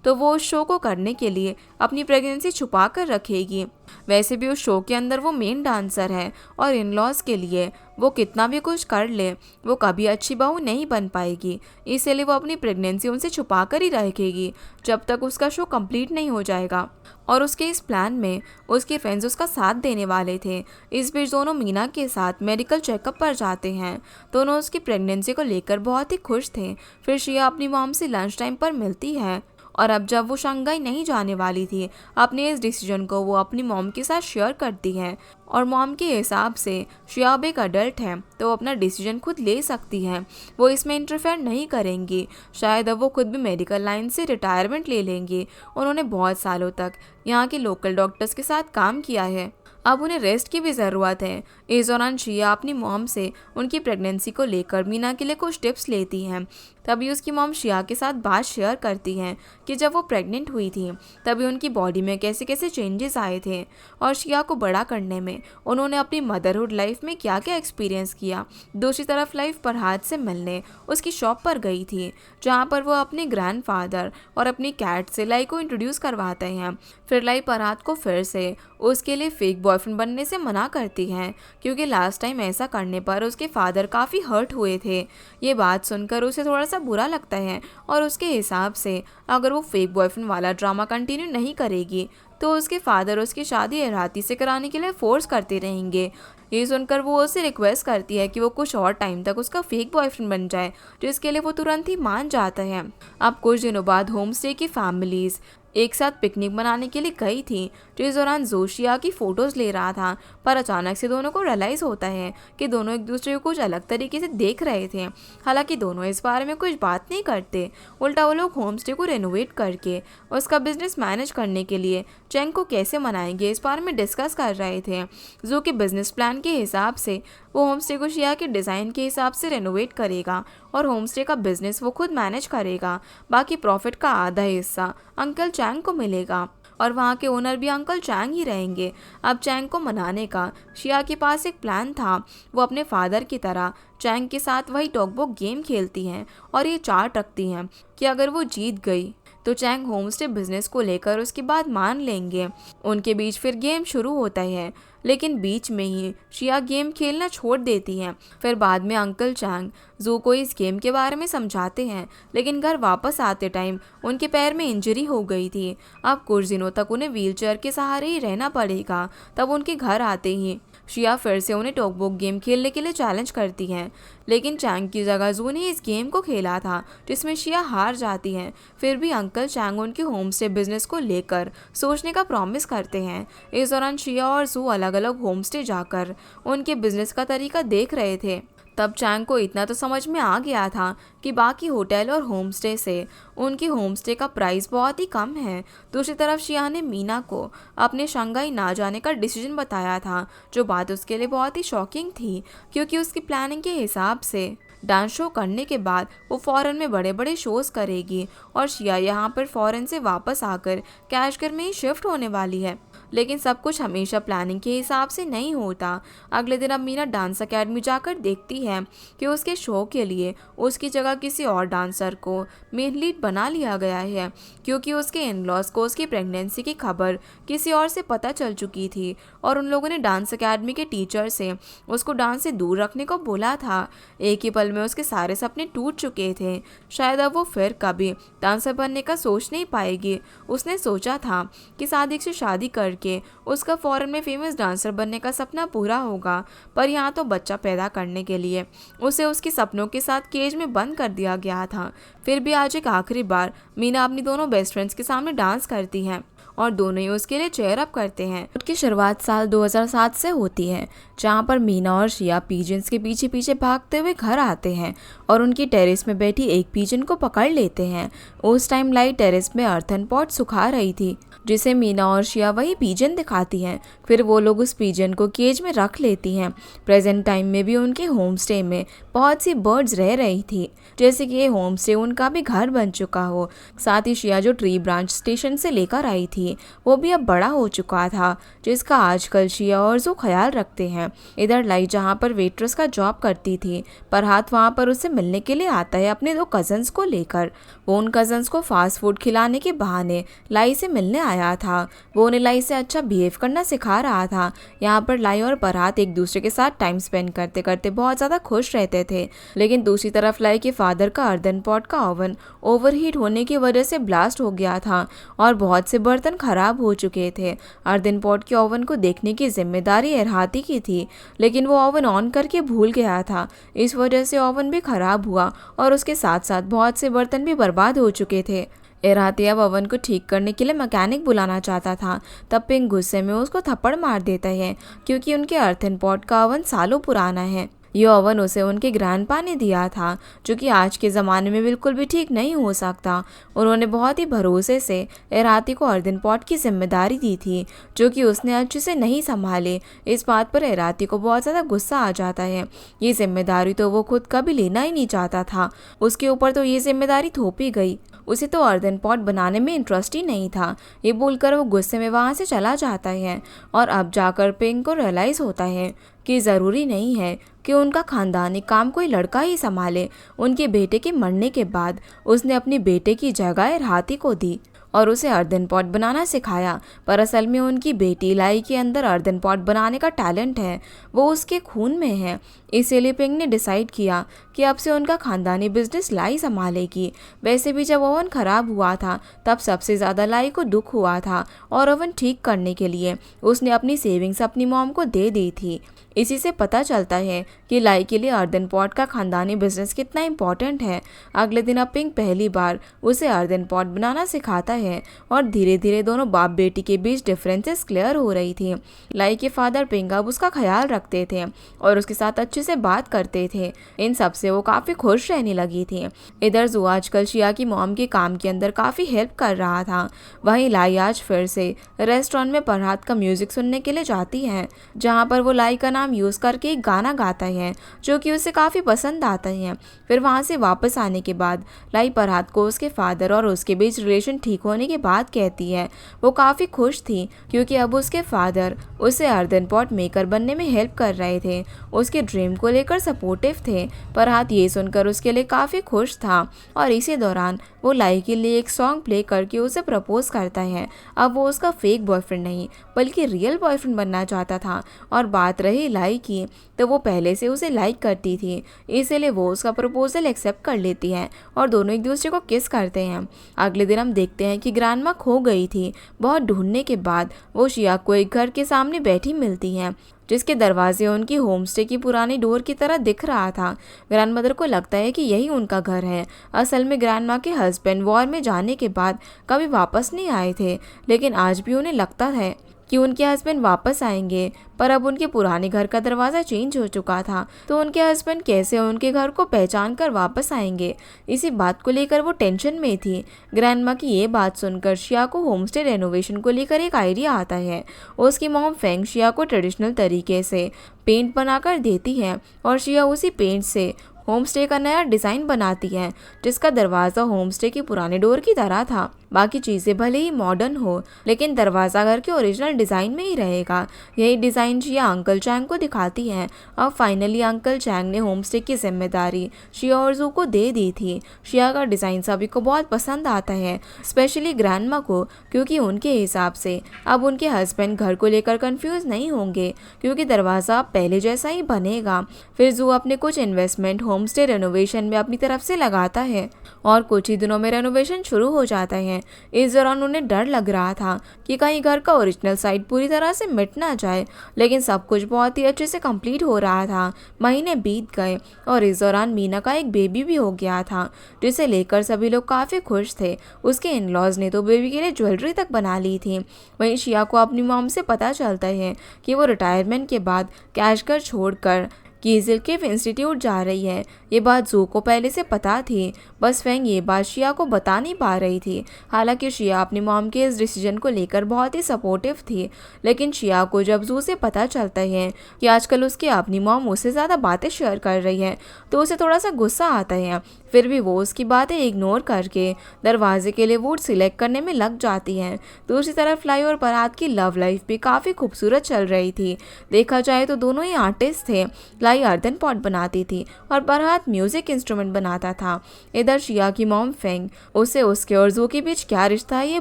तो वो उस शो को करने के लिए अपनी प्रेगनेंसी छुपा कर रखेगी। वैसे भी उस शो के अंदर वो मेन डांसर है और इन लॉज के लिए वो कितना भी कुछ कर ले वो कभी अच्छी बहू नहीं बन पाएगी, इसलिए वो अपनी प्रेगनेंसी उनसे छुपा कर ही रखेगी जब तक उसका शो कंप्लीट नहीं हो जाएगा। और उसके इस प्लान में उसके फ्रेंड्स उसका साथ देने वाले थे। इस बीच दोनों मीना के साथ मेडिकल चेकअप पर जाते हैं। दोनों उसकी प्रेगनेंसी को लेकर बहुत ही खुश थे। फिर शिया अपनी मॉम से लंच टाइम पर मिलती है और अब जब वो शंघाई नहीं जाने वाली थी, अपने इस डिसीजन को वो अपनी मॉम के साथ शेयर करती है। और मॉम के हिसाब से शिया अब एक अडल्ट है तो वो अपना डिसीजन खुद ले सकती है, वो इसमें इंटरफेयर नहीं करेंगी। शायद अब वो खुद भी मेडिकल लाइन से रिटायरमेंट ले लेंगी। उन्होंने बहुत सालों तक यहाँ के लोकल डॉक्टर्स के साथ काम किया है, अब उन्हें रेस्ट की भी ज़रूरत है। इस दौरान शिया अपनी मॉम से उनकी प्रेगनेंसी को लेकर मीना के लिए कुछ टिप्स लेती हैं। तभी उसकी मॉम शिया के साथ बात शेयर करती हैं कि जब वो प्रेग्नेंट हुई थी तभी उनकी बॉडी में कैसे कैसे चेंजेस आए थे और शिया को बड़ा करने में उन्होंने अपनी मदरहुड लाइफ में क्या क्या एक्सपीरियंस किया। दूसरी तरफ लाइफ फरहाद से मिलने उसकी शॉप पर गई थी, जहाँ पर वो अपने ग्रैंडफादर और अपनी कैट से लाई को इंट्रोड्यूस करवाते हैं। फिर लाई फरहाद को फिर से उसके लिए फेक बॉयफ्रेंड बनने से मना करती है, क्योंकि लास्ट टाइम ऐसा करने पर उसके फादर काफ़ी हर्ट हुए थे। ये बात सुनकर उसे थोड़ा सा बुरा लगता है और उसके हिसाब से अगर वो फेक बॉयफ्रेंड वाला ड्रामा कंटिन्यू नहीं करेगी तो उसके फादर उसकी शादी इराती से कराने के लिए फोर्स करते रहेंगे। ये सुनकर वो उससे रिक्वेस्ट करती है कि वो कुछ और टाइम तक उसका फेक बॉयफ्रेंड बन जाए, जिसके लिए वो तुरंत ही मान जाता है। अब कुछ दिनों बाद होम स्टे की फैमिलीज़ एक साथ पिकनिक मनाने के लिए गई थी, जिस दौरान जोशिया की फ़ोटोज़ ले रहा था। पर अचानक से दोनों को रियलाइज़ होता है कि दोनों एक दूसरे को कुछ अलग तरीके से देख रहे थे। हालांकि दोनों इस बारे में कुछ बात नहीं करते, उल्टा वो लोग होम स्टे को रेनोवेट करके उसका बिजनेस मैनेज करने के लिए चेंग को कैसे मनाएंगे इस बारे में डिस्कस कर रहे थे। जो कि बिजनेस प्लान के हिसाब से वो होम स्टे को शिया के डिज़ाइन के हिसाब से रेनोवेट करेगा और होम स्टे का बिजनेस वो खुद मैनेज करेगा। बाकी प्रॉफिट का आधा हिस्सा अंकल चैंग को मिलेगा और वहाँ के ओनर भी अंकल चैंग ही रहेंगे। अब चैंग को मनाने का शिया के पास एक प्लान था। वो अपने फादर की तरह चैंग के साथ वही टॉकबुक गेम खेलती हैं और ये चार्ट रखती हैं कि अगर वो जीत गई तो चैंग होमस्टे बिजनेस को लेकर उसकी बात मान लेंगे। उनके बीच फिर गेम शुरू होता है, लेकिन बीच में ही शिया गेम खेलना छोड़ देती है। फिर बाद में अंकल चैंग जू को इस गेम के बारे में समझाते हैं, लेकिन घर वापस आते टाइम उनके पैर में इंजरी हो गई थी। अब कुछ दिनों तक उन्हें व्हीलचेयर के सहारे ही रहना पड़ेगा। तब उनके घर आते ही शिया फिर से उन्हें टॉकबुक गेम खेलने के लिए चैलेंज करती है, लेकिन चैंग की जगह जू ने इस गेम को खेला था जिसमें शिया हार जाती है। फिर भी अंकल चैंग उनके होम स्टे बिजनेस को लेकर सोचने का प्रॉमिस करते हैं। इस दौरान शिया और जू अलग अलग होम स्टे जाकर उनके बिजनेस का तरीका देख रहे थे। तब चैंग को इतना तो समझ में आ गया था कि बाकी होटल और होम स्टे से उनकी होम स्टे का प्राइस बहुत ही कम है। दूसरी तरफ शिया ने मीना को अपने शंघाई ना जाने का डिसीजन बताया था, जो बात उसके लिए बहुत ही शॉकिंग थी, क्योंकि उसकी प्लानिंग के हिसाब से डांस शो करने के बाद वो फॉरेन में बड़े बड़े शोज़ करेगी और शिया यहाँ पर फॉरेन से वापस आकर कैशगर में ही शिफ्ट होने वाली है। लेकिन सब कुछ हमेशा प्लानिंग के हिसाब से नहीं होता। अगले दिन अब मीना डांस अकेडमी जाकर देखती है कि उसके शो के लिए उसकी जगह किसी और डांसर को मेन लीड बना लिया गया है, क्योंकि उसके इन लॉज को उसकी प्रेगनेंसी की खबर किसी और से पता चल चुकी थी और उन लोगों ने डांस अकेडमी के टीचर से उसको डांस से दूर रखने को बोला था। एक ही पल में उसके सारे सपने टूट चुके थे। शायद अब वो फिर कभी डांसर बनने का सोच नहीं पाएगी। उसने सोचा था कि सादिक से शादी करके उसका फॉरेन में फेमस डांसर बनने का सपना पूरा होगा, पर यहाँ तो बच्चा पैदा करने के लिए उसे उसके सपनों के साथ केज में बंद कर दिया गया था। फिर भी आज एक आखिरी बार मीना अपनी दोनों बेस्ट फ्रेंड्स के सामने डांस करती है और दोनों ही उसके लिए चेयर अप करते हैं। उसकी शुरुआत साल 2007 से होती है, जहाँ पर मीना और शिया पीजन्स के पीछे पीछे भागते हुए घर आते हैं और उनकी टेरेस में बैठी एक पीजन को पकड़ लेते हैं। उस टाइम लाई टेरेस में अर्थन पॉट सुखा रही थी, जिसे मीना और शिया वही पीजन दिखाती हैं। फिर वो लोग उस पीजन को केज में रख लेती हैं। प्रेजेंट टाइम में भी उनके होम स्टे में बहुत सी बर्ड्स रह रही थी, जैसे कि ये होम स्टे उनका भी घर बन चुका हो। साथ ही शिया जो ट्री ब्रांच स्टेशन से लेकर आई थी वो भी अब बड़ा हो चुका था, जिसका आजकल शिया और जो ख्याल रखते हैं। इधर लाई जहाँ पर वेट्रेस का जॉब करती थी, फरहाद वहाँ पर उससे मिलने के लिए आता है अपने 2 कजन्स को लेकर। वो उन कजन्स को फास्ट फूड खिलाने के बहाने लाई से मिलने आया था। वो उन्हें लाई से अच्छा बिहेव करना सिखा रहा था। यहाँ पर लाई और फरहाद एक दूसरे के साथ टाइम स्पेंड करते करते बहुत ज़्यादा खुश रहते थे। लेकिन दूसरी तरफ लाई के फादर का अर्दन पॉट का ओवन ओवरहीट होने की वजह से ब्लास्ट हो गया था और बहुत से बर्तन खराब हो चुके थे। अर्दन पॉट के ओवन को देखने की जिम्मेदारी एरहाती की थी, लेकिन वो ओवन ऑन करके भूल गया था। इस वजह से ओवन भी खराब हुआ और उसके साथ साथ बहुत से बर्तन भी बर्बाद हो चुके थे। एरहाती अब ओवन को ठीक करने के लिए मैकेनिक बुलाना चाहता था। तब पिंक गुस्से में उसको थप्पड़ मार देता है, क्योंकि उनके अर्थन पॉट का ओवन सालों पुराना है। ये ओवन उसे उनके ग्रैंडपा ने दिया था, जो कि आज के ज़माने में बिल्कुल भी ठीक नहीं हो सकता। उन्होंने बहुत ही भरोसे से एरहाती को अर्दन पॉट की जिम्मेदारी दी थी, जो कि उसने अच्छे से नहीं संभाले। इस बात पर एरहाती को बहुत ज़्यादा गुस्सा आ जाता है। ये जिम्मेदारी तो वो खुद कभी लेना ही नहीं चाहता था, उसके ऊपर तो ये जिम्मेदारी थोपी गई। उसे तो अर्दन पॉट बनाने में इंटरेस्ट ही नहीं था। ये बोलकर वो गुस्से में वहाँ से चला जाता है और अब जाकर पिंक को रियलाइज़ होता है कि ज़रूरी नहीं है कि उनका खानदानी काम कोई लड़का ही संभाले। उनके बेटे के मरने के बाद उसने अपनी बेटे की जगह एरहाती को दी और उसे अर्दन पॉट बनाना सिखाया, पर असल में उनकी बेटी लाई के अंदर अर्दन पॉट बनाने का टैलेंट है, वो उसके खून में है। इसीलिए पिंक ने डिसाइड किया कि अब से उनका खानदानी बिजनेस लाई संभालेगी। वैसे भी जब ओवन खराब हुआ था तब सबसे ज़्यादा लाई को दुख हुआ था और ओवन ठीक करने के लिए उसने अपनी सेविंग्स अपनी मॉम को दे दी थी। इसी से पता चलता है कि लाई के लिए अर्दन पॉट का खानदानी बिजनेस कितना इम्पोर्टेंट है। अगले दिन अब पिंक पहली बार उसे अर्दन पॉट बनाना सिखाता है और धीरे धीरे दोनों बाप बेटी के बीच डिफरेंसेस क्लियर हो रही थी। लाई के फादर पिंक अब उसका ख्याल रखते थे और उसके साथ अच्छे से बात करते थे। इन सब से वो काफ़ी खुश रहने लगी थी। इधर जो आजकल शिया की मॉम के काम के अंदर काफ़ी हेल्प कर रहा था, वहीं लाई आज फिर से रेस्टोरेंट में फरहाद का म्यूजिक सुनने के लिए जाती है, जहाँ पर वो लाई का नाम यूज़ करके एक गाना गाता है जो कि उसे काफ़ी पसंद आता है। फिर वहाँ से वापस आने के बाद लाई फरहाद को उसके फादर और उसके बीच रिलेशन ठीक होने के बाद कहती है। वो काफ़ी खुश थी क्योंकि अब उसके फादर उसे अर्दन पॉट मेकर बनने में हेल्प कर रहे थे, उसके ड्रीम को लेकर सपोर्टिव थे। फरहाद ये सुनकर उसके लिए काफ़ी खुश था और इसी दौरान वो लाई के लिए एक सॉन्ग प्ले करके उसे प्रपोज करता है। अब वो उसका फेक बॉयफ्रेंड नहीं बल्कि रियल बॉयफ्रेंड बनना चाहता था। और बात रही लाई की, तो वो पहले से उसे लाइक करती थी, इसीलिए वो उसका प्रपोजल एक्सेप्ट कर लेती है और दोनों एक दूसरे को किस करते हैं। अगले दिन हम देखते हैं कि ग्रैंडमा खो गई थी। बहुत ढूंढने के बाद वो शिया को एक घर के सामने बैठी मिलती हैं, जिसके दरवाजे उनकी होमस्टे की पुरानी डोर की तरह दिख रहा था। ग्रैंडमदर को लगता है कि यही उनका घर है। असल में ग्रैंडमा के हस्बैंड वॉर में जाने के बाद कभी वापस नहीं आए थे, लेकिन आज भी उन्हें लगता है कि उनके हस्बैंड वापस आएंगे, पर अब उनके पुराने घर का दरवाज़ा चेंज हो चुका था, तो उनके हस्बैंड कैसे उनके घर को पहचान कर वापस आएंगे, इसी बात को लेकर वो टेंशन में थी। ग्रैंडमा की ये बात सुनकर शिया को होमस्टे रेनोवेशन को लेकर एक आइडिया आता है। उसकी मॉम फेंग शिया को ट्रेडिशनल तरीके से पेंट बनाकर देती है और शिया उसी पेंट से होमस्टे का नया डिज़ाइन बनाती है, जिसका दरवाज़ा होमस्टे के पुराने डोर की तरह था। बाकी चीज़ें भले ही मॉडर्न हो, लेकिन दरवाज़ा घर के ओरिजिनल डिज़ाइन में ही रहेगा। यही डिज़ाइन शिया अंकल चैंग को दिखाती है। अब फाइनली अंकल चैंग ने होमस्टे की जिम्मेदारी शिया और जू को दे दी थी। शिया का डिज़ाइन सभी को बहुत पसंद आता है, स्पेशली ग्रैंडमा को, क्योंकि उनके हिसाब से अब उनके हस्बैंड घर को लेकर कंफ्यूज नहीं होंगे, क्योंकि दरवाज़ा पहले जैसा ही बनेगा। फिर जू अपने कुछ इन्वेस्टमेंट होमस्टे रेनोवेशन में अपनी तरफ से लगाता है और कुछ ही दिनों में रेनोवेशन शुरू हो जाता है। इस दौरान उन्हें डर लग रहा था कि कहीं घर का ओरिजिनल साइड पूरी तरह से मिट ना जाए, लेकिन सब कुछ बहुत ही अच्छे से कंप्लीट हो रहा था। महीने बीत गए और इस दौरान मीना का एक बेबी भी हो गया था, जिसे लेकर सभी लोग काफ़ी खुश थे। उसके इन-लॉज ने तो बेबी के लिए ज्वेलरी तक बना ली थी। वहीं शिया को अपनी मॉम से पता चलता है कि वो रिटायरमेंट के बाद कैश घर छोड़कर कीजिल केव इंस्टीट्यूट जा रही है। ये बात जू को पहले से पता थी, बस फेंग ये बात शिया को बता नहीं पा रही थी। हालांकि शिया अपनी मॉम के इस डिसीजन को लेकर बहुत ही सपोर्टिव थी, लेकिन शिया को जब जू से पता चलता है कि आजकल उसकी अपनी मॉम उससे ज़्यादा बातें शेयर कर रही है, तो उसे थोड़ा सा गुस्सा आता है। फिर भी वो उसकी बातें इग्नोर करके दरवाजे के लिए वुड सिलेक्ट करने में लग जाती है। दूसरी तरफ लाई और बरात की लव लाइफ भी काफ़ी खूबसूरत चल रही थी। देखा जाए तो दोनों ही आर्टिस्ट थे। लाई अर्दन पॉट बनाती थी और बरात म्यूजिक इंस्ट्रूमेंट बनाता था। इधर शिया की मॉम फेंग उसे उसके और जू के बीच क्या रिश्ता है ये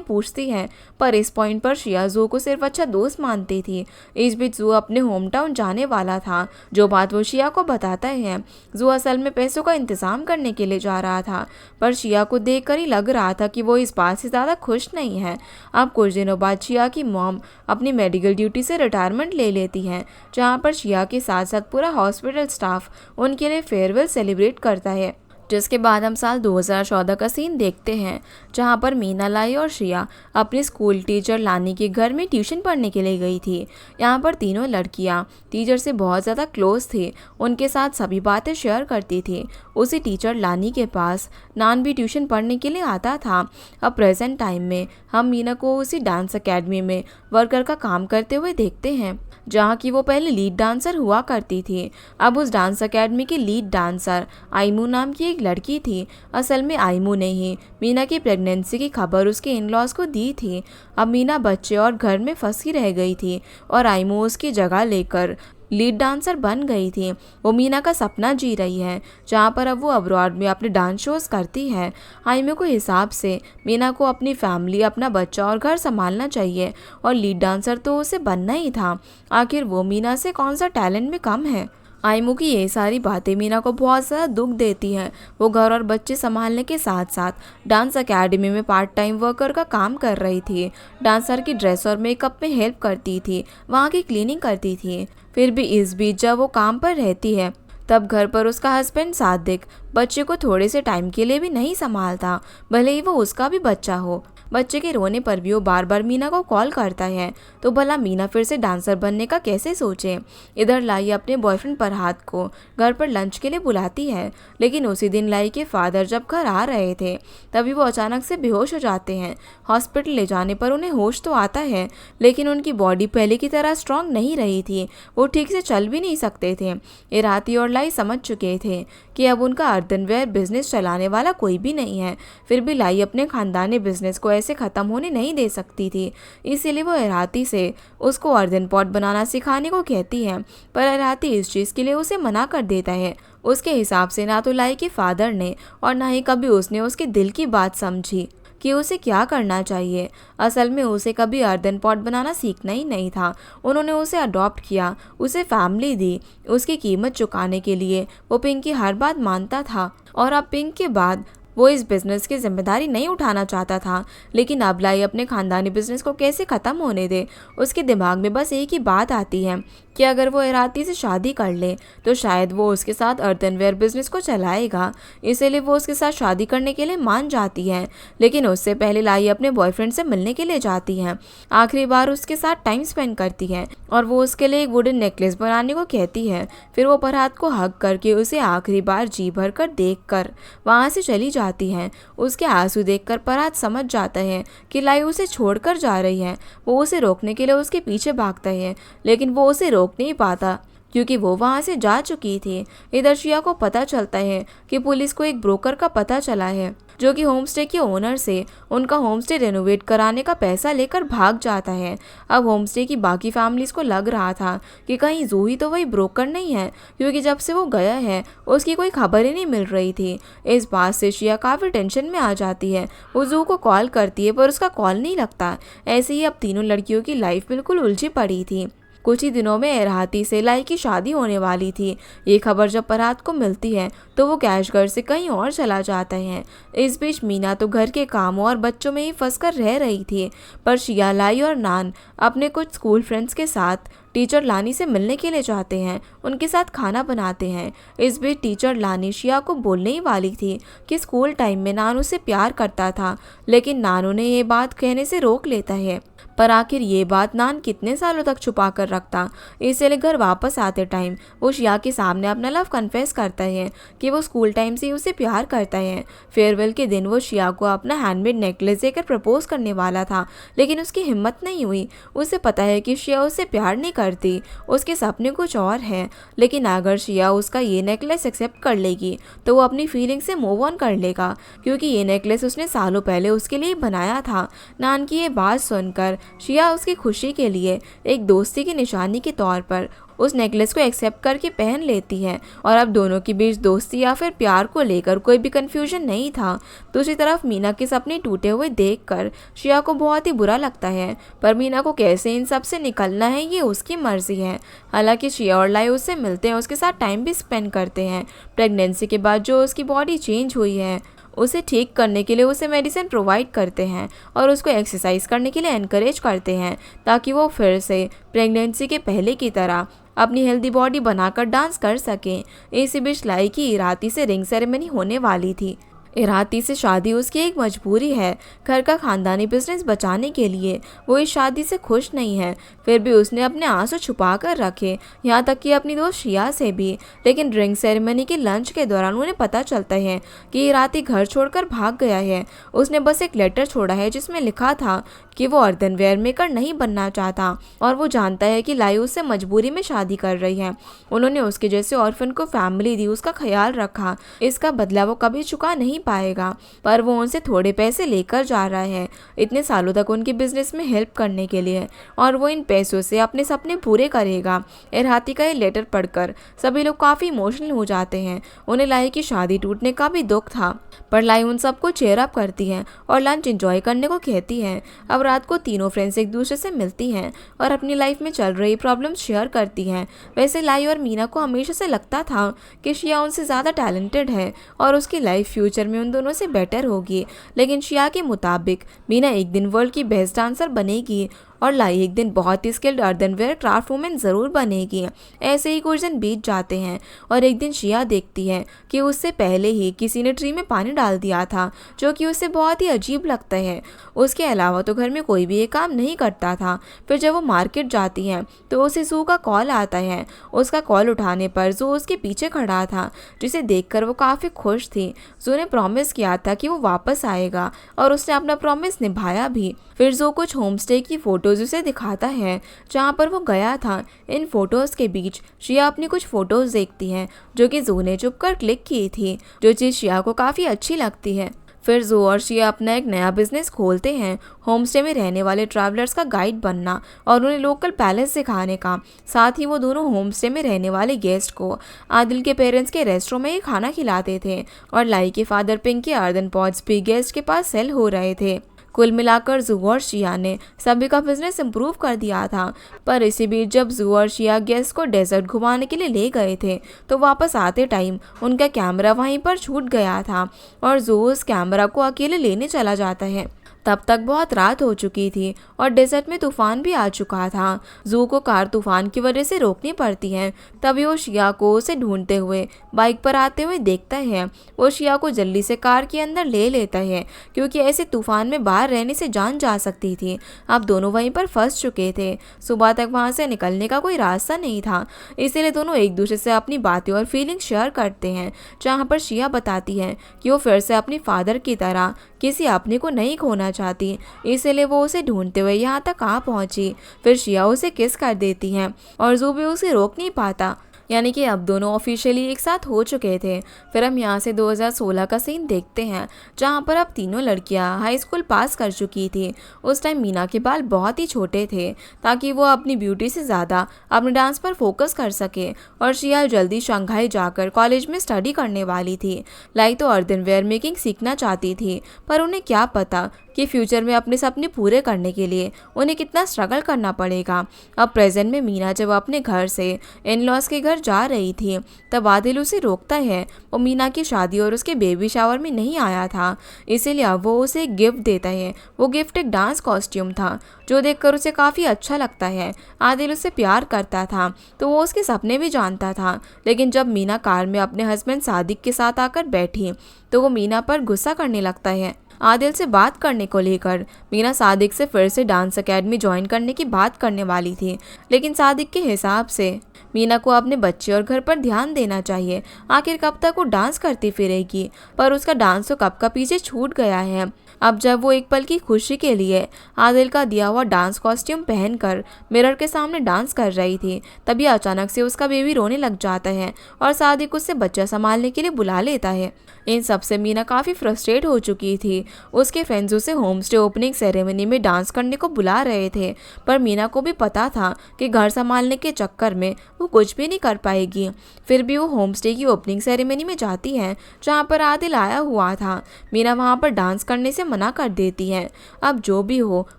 पूछती है, पर इस पॉइंट पर शिया जू को सिर्फ अच्छा दोस्त मानती थी। इस बीच जू अपने होम टाउन जाने वाला था, जो बात वो शिया को बताता है। जू असल में पैसों का इंतजाम करने के लिए जा रहा था, पर शिया को देखकर ही लग रहा था कि वो इस बात से ज़्यादा खुश नहीं है। अब कुछ दिनों बाद शिया की मॉम अपनी मेडिकल ड्यूटी से रिटायरमेंट ले लेती है, जहाँ पर शिया के साथ साथ पूरा हॉस्पिटल स्टाफ उनके लिए फेयरवेल सेलिब्रेट करता है। जिसके बाद हम साल 2014 का सीन देखते हैं, जहाँ पर मीना, लाई और शिया अपनी स्कूल टीचर लानी के घर में ट्यूशन पढ़ने के लिए गई थी। यहाँ पर तीनों लड़कियाँ टीचर से बहुत ज़्यादा क्लोज थी, उनके साथ सभी बातें शेयर करती थी। उसी टीचर लानी के पास नान भी ट्यूशन पढ़ने के लिए आता था। अब प्रेजेंट टाइम में हम मीना को उसी डांस अकेडमी में वर्कर का काम करते हुए देखते हैं, जहाँ की वो पहले लीड डांसर हुआ करती थी। अब उस डांस अकेडमी की लीड डांसर आइमू नाम की एक लड़की थी। असल में आइमू ने ही मीना की प्रेगनेंसी की खबर उसके इन-लॉज को दी थी। अब मीना बच्चे और घर में फंसी रह गई थी और आइमू उसकी जगह लेकर लीड डांसर बन गई थी। वो मीना का सपना जी रही है, जहाँ पर अब वो अब्रॉड में अपने डांस शोज करती है। आइमू के हिसाब से मीना को अपनी फैमिली, अपना बच्चा और घर संभालना चाहिए और लीड डांसर तो उसे बनना ही था। आखिर वो मीना से कौन सा टैलेंट में कम है। आइमू की ये सारी बातें मीना को बहुत ज़्यादा दुख देती हैं। वो घर और बच्चे संभालने के साथ साथ डांस एकेडमी में पार्ट टाइम वर्कर का काम कर रही थी। डांसर की ड्रेस और मेकअप में हेल्प करती थी, वहाँ की क्लीनिंग करती थी। फिर भी इस बीच जब वो काम पर रहती है, तब घर पर उसका हस्बैंड सादिक बच्चे को थोड़े से टाइम के लिए भी नहीं संभालता, भले ही वो उसका भी बच्चा हो। बच्चे के रोने पर भी वो बार बार मीना को कॉल करता है, तो भला मीना फिर से डांसर बनने का कैसे सोचे। इधर लाई अपने बॉयफ्रेंड फरहाद को घर पर लंच के लिए बुलाती है, लेकिन उसी दिन लाई के फादर जब घर आ रहे थे, तभी वो अचानक से बेहोश हो जाते हैं। हॉस्पिटल ले जाने पर उन्हें होश तो आता है, लेकिन उनकी बॉडी पहले की तरह स्ट्रांग नहीं रही थी। वो ठीक से चल भी नहीं सकते थे। इराती और लाई समझ चुके थे कि अब उनका अर्दनवेयर बिजनेस चलाने वाला कोई भी नहीं है। फिर भी लाई अपने खानदानी बिजनेस को ऐसे ख़त्म होने नहीं दे सकती थी, इसीलिए वो इराती से उसको अर्दन पॉट बनाना सिखाने को कहती है, पर इराती इस चीज़ के लिए उसे मना कर देता है। उसके हिसाब से ना तो लाई के फादर ने और ना ही कभी उसने उसके दिल की बात समझी कि उसे क्या करना चाहिए। असल में उसे कभी अर्दन पॉट बनाना सीखना ही नहीं था। उन्होंने उसे अडॉप्ट किया, उसे फैमिली दी। उसकी कीमत चुकाने के लिए वो पिंक की हर बात मानता था और अब पिंक के बाद वो इस बिज़नेस की जिम्मेदारी नहीं उठाना चाहता था। लेकिन अब लाई अपने खानदानी बिजनेस को कैसे ख़त्म होने दे। उसके दिमाग में बस एक ही बात आती है कि अगर वो इराती से शादी कर ले तो शायद वो उसके साथ अर्थनवेयर बिजनेस को चलाएगा, इसीलिए वो उसके साथ शादी करने के लिए मान जाती है। लेकिन उससे पहले लाई अपने बॉयफ्रेंड से मिलने के लिए जाती है, आखिरी बार उसके साथ टाइम स्पेंड करती है और वो उसके लिए एक वुडन नेकलेस बनाने को कहती है। फिर वो फरहाद को हक करके उसे आखिरी बार जी भर कर देख कर वहाँ से चली जाती है। उसके आंसू देखकर फरहाद समझ जाता है कि लाई उसे छोड़कर जा रही है। वो उसे रोकने के लिए उसके पीछे भागता है, लेकिन वो उसे रोक नहीं पाता क्योंकि वो वहाँ से जा चुकी थी। इधर शिया को पता चलता है कि पुलिस को एक ब्रोकर का पता चला है जो कि होमस्टे के ओनर से उनका होमस्टे रेनोवेट कराने का पैसा लेकर भाग जाता है। अब होमस्टे की बाकी फैमिलीज को लग रहा था कि कहीं जूही तो वही ब्रोकर नहीं है, क्योंकि जब से वो गया है उसकी कोई खबर ही नहीं मिल रही थी। इस बात से शिया काफ़ी टेंशन में आ जाती है। वो जू को कॉल करती है पर उसका कॉल नहीं लगता। ऐसे ही अब तीनों लड़कियों की लाइफ बिल्कुल उलझी पड़ी थी। कुछ ही दिनों में एराती से लाई की शादी होने वाली थी। ये खबर जब फरहाद को मिलती है तो वो कैश घर से कहीं और चला जाता है। इस बीच मीना तो घर के कामों और बच्चों में ही फंसकर रह रही थी, पर शिया, लाई और नान अपने कुछ स्कूल फ्रेंड्स के साथ टीचर लानी से मिलने के लिए जाते हैं, उनके साथ खाना बनाते हैं। इस बीच टीचर लानी शिया को बोलने ही वाली थी कि स्कूल टाइम में नानू से प्यार करता था, लेकिन नानू ने ये बात कहने से रोक लेता है। पर आखिर ये बात नान कितने सालों तक छुपा कर रखता। इसलिए घर वापस आते टाइम वो शिया के सामने अपना लव कन्फेस करता है कि वो स्कूल टाइम से ही उसे प्यार करता है। फेयरवेल के दिन वो शिया को अपना हैंडमेड नेकलेस देकर प्रपोज करने वाला था, लेकिन उसकी हिम्मत नहीं हुई। उसे पता है कि शिया उससे प्यार नहीं करती, उसके सपने कुछ और हैं। लेकिन अगर शिया उसका ये नेकलेस एक्सेप्ट कर लेगी तो वो अपनी फीलिंग से मूव ऑन कर लेगा, क्योंकि ये नेकलेस उसने सालों पहले उसके लिए बनाया था। नान की ये बात सुनकर शिया उसकी खुशी के लिए एक दोस्ती की निशानी के तौर पर उस नेकलेस को एक्सेप्ट करके पहन लेती है और अब दोनों के बीच दोस्ती या फिर प्यार को लेकर कोई भी कंफ्यूजन नहीं था। दूसरी तरफ मीना के सपने टूटे हुए देखकर शिया को बहुत ही बुरा लगता है, पर मीना को कैसे इन सब से निकलना है ये उसकी मर्जी है। हालांकि शिया और लाई उससे मिलते हैं, उसके साथ टाइम भी स्पेंड करते हैं। प्रेगनेंसी के बाद जो उसकी बॉडी चेंज हुई है उसे ठीक करने के लिए उसे मेडिसिन प्रोवाइड करते हैं और उसको एक्सरसाइज करने के लिए एनकरेज करते हैं, ताकि वो फिर से प्रेगनेंसी के पहले की तरह अपनी हेल्दी बॉडी बनाकर डांस कर सकें। इसी बीच लाई की इराती से रिंग सेरेमनी होने वाली थी। इराती से शादी उसकी एक मजबूरी है। घर का खानदानी बिजनेस बचाने के लिए वो इस शादी से खुश नहीं है, फिर भी उसने अपने आंसू छुपा कर रखे, यहाँ तक कि अपनी दोस्त शिया से भी। लेकिन रिंग सेरेमनी के लंच के दौरान उन्हें पता चलता है कि इराती घर छोड़कर भाग गया है। उसने बस एक लेटर छोड़ा है जिसमें लिखा था कि वो अर्धनवेयर मेकर नहीं बनना चाहता और वो जानता है कि लाई उससे मजबूरी में शादी कर रही है। उन्होंने उसके जैसे ऑर्फन को फैमिली दी, उसका ख्याल रखा, इसका बदला वो कभी चुका नहीं पाएगा, पर वो उनसे थोड़े पैसे लेकर जा रहा है इतने सालों तक उनके बिजनेस में हेल्प करने के लिए, और वो इन पैसों से अपने सपने पूरे करेगा। इराती का ये लेटर पढ़कर सभी लोग काफ़ी इमोशनल हो जाते हैं। उन्हें लाई की शादी टूटने का भी दुख था, पर लाई उन सबको चेयर अप करती है और लंच एंजॉय करने को कहती है। अब रात को तीनों फ्रेंड्स एक दूसरे से मिलती हैं और अपनी लाइफ में चल रही प्रॉब्लम शेयर करती हैं। वैसे लाई और मीना को हमेशा से लगता था कि शिया उनसे ज़्यादा टैलेंटेड है और उसकी लाइफ फ्यूचर में उन दोनों से बेटर होगी, लेकिन शिया के मुताबिक मीना एक दिन वर्ल्ड की बेस्ट डांसर बनेगी और लाई एक दिन बहुत ही स्किल्ड अर्धनवेयर क्राफ्ट वुमेन ज़रूर बनेगी। ऐसे ही कुछ दिन बीत जाते हैं और एक दिन शिया देखती है कि उससे पहले ही किसी ने ट्री में पानी डाल दिया था, जो कि उसे बहुत ही अजीब लगता है। उसके अलावा तो घर में कोई भी ये काम नहीं करता था। फिर जब वो मार्केट जाती है तो उसे जू का कॉल आता है। उसका कॉल उठाने पर जू उसके पीछे खड़ा था, जिसे देखकर वो काफ़ी खुश थी। जू ने प्रॉमिस किया था कि वो वापस आएगा और उसने अपना प्रॉमिस निभाया भी। फिर जू कुछ होमस्टे की फोटोज उसे दिखाता है जहाँ पर वो गया था। इन फोटोज़ के बीच शिया अपनी कुछ फ़ोटोज़ देखती है जो कि जू ने चुप कर क्लिक की थी, जो चीज़ शिया को काफ़ी अच्छी लगती है। फिर जू और शिया अपना एक नया बिजनेस खोलते हैं, होमस्टे में रहने वाले ट्रैवलर्स का गाइड बनना और उन्हें लोकल पैलेस दिखाने का। साथ ही वो दोनों होमस्टे में रहने वाले गेस्ट को आदिल के पेरेंट्स के रेस्टोरेंट में ही खाना खिलाते थे और लाई के फादर पिंक के अर्दन पॉट्स भी गेस्ट के पास सेल हो रहे थे। कुल मिलाकर जू और शिया ने सभी का बिजनेस इम्प्रूव कर दिया था। पर इसी बीच जब जू और शिया गेस्ट को डेजर्ट घुमाने के लिए ले गए थे तो वापस आते टाइम उनका कैमरा वहीं पर छूट गया था और जू उस कैमरा को अकेले लेने चला जाता है। तब तक बहुत रात हो चुकी थी और डेजर्ट में तूफान भी आ चुका था। जू को कार तूफान की वजह से रोकनी पड़ती है। तभी वो शिया को उसे ढूंढते हुए बाइक पर आते हुए देखता है। वो शिया को जल्दी से कार के अंदर ले लेता है क्योंकि ऐसे तूफान में बाहर रहने से जान जा सकती थी। अब दोनों वहीं पर फंस चुके थे। सुबह तक वहां से निकलने का कोई रास्ता नहीं था, इसीलिए दोनों एक दूसरे से अपनी बातें और फीलिंग शेयर करते हैं, जहाँ पर शिया बताती है कि वो फिर से अपनी फादर की तरह किसी अपने को नहीं खोना चाहती, इसलिए वो उसे ढूंढते हुए यहाँ तक आ पहुंची। फिर शिया उसे किस कर देती है और जू भी उसे रोक नहीं पाता। यानी कि अब दोनों ऑफिशियली एक साथ हो चुके थे। फिर हम यहाँ से 2016 का सीन देखते हैं, जहाँ पर अब तीनों लड़कियाँ हाई स्कूल पास कर चुकी थी। उस टाइम मीना के बाल बहुत ही छोटे थे ताकि वो अपनी ब्यूटी से ज़्यादा अपने डांस पर फोकस कर सके, और शिया जल्दी शंघाई जाकर कॉलेज में स्टडी करने वाली थी। लाई तो अर्दन वेयर मेकिंग सीखना चाहती थी, पर उन्हें क्या पता कि फ्यूचर में अपने सपने पूरे करने के लिए उन्हें कितना स्ट्रगल करना पड़ेगा। अब प्रेजेंट में मीना जब अपने घर से इन लॉज के घर जा रही थी, तब आदिल उसे रोकता है। वो मीना की शादी और उसके बेबी शावर में नहीं आया था, इसीलिए अब वो उसे एक गिफ्ट देता है। वो गिफ्ट एक डांस कॉस्ट्यूम था, जो देखकर उसे काफ़ी अच्छा लगता है। आदिल उससे प्यार करता था तो वो उसके सपने भी जानता था, लेकिन जब मीना कार में अपने हस्बैंड सादिक के साथ आकर बैठी तो वो मीना पर गुस्सा करने लगता है। आदिल से बात करने को लेकर मीना सादिक से फिर से डांस एकेडमी ज्वाइन करने की बात करने वाली थी, लेकिन सादिक के हिसाब से मीना को अपने बच्चे और घर पर ध्यान देना चाहिए। आखिर कब तक वो डांस करती फिरेगी, पर उसका डांस तो कब का पीछे छूट गया है। अब जब वो एक पल की खुशी के लिए आदिल का दिया हुआ डांस कॉस्ट्यूम पहनकर मिरर के सामने डांस कर रही थी, तभी अचानक से उसका बेबी रोने लग जाता है और सादिक उससे बच्चा संभालने के लिए बुला लेता है। इन सब से मीना काफ़ी फ्रस्ट्रेट हो चुकी थी। उसके फ्रेंड्स उसे होम स्टे ओपनिंग सेरेमनी में डांस करने को बुला रहे थे, पर मीना को भी पता था कि घर संभालने के चक्कर में वो कुछ भी नहीं कर पाएगी। फिर भी वो होम स्टे की ओपनिंग सेरेमनी में जाती है, जहाँ पर आदिल आया हुआ था। मीना वहाँ पर डांस करने से मना कर देती है। अब जो भी हो,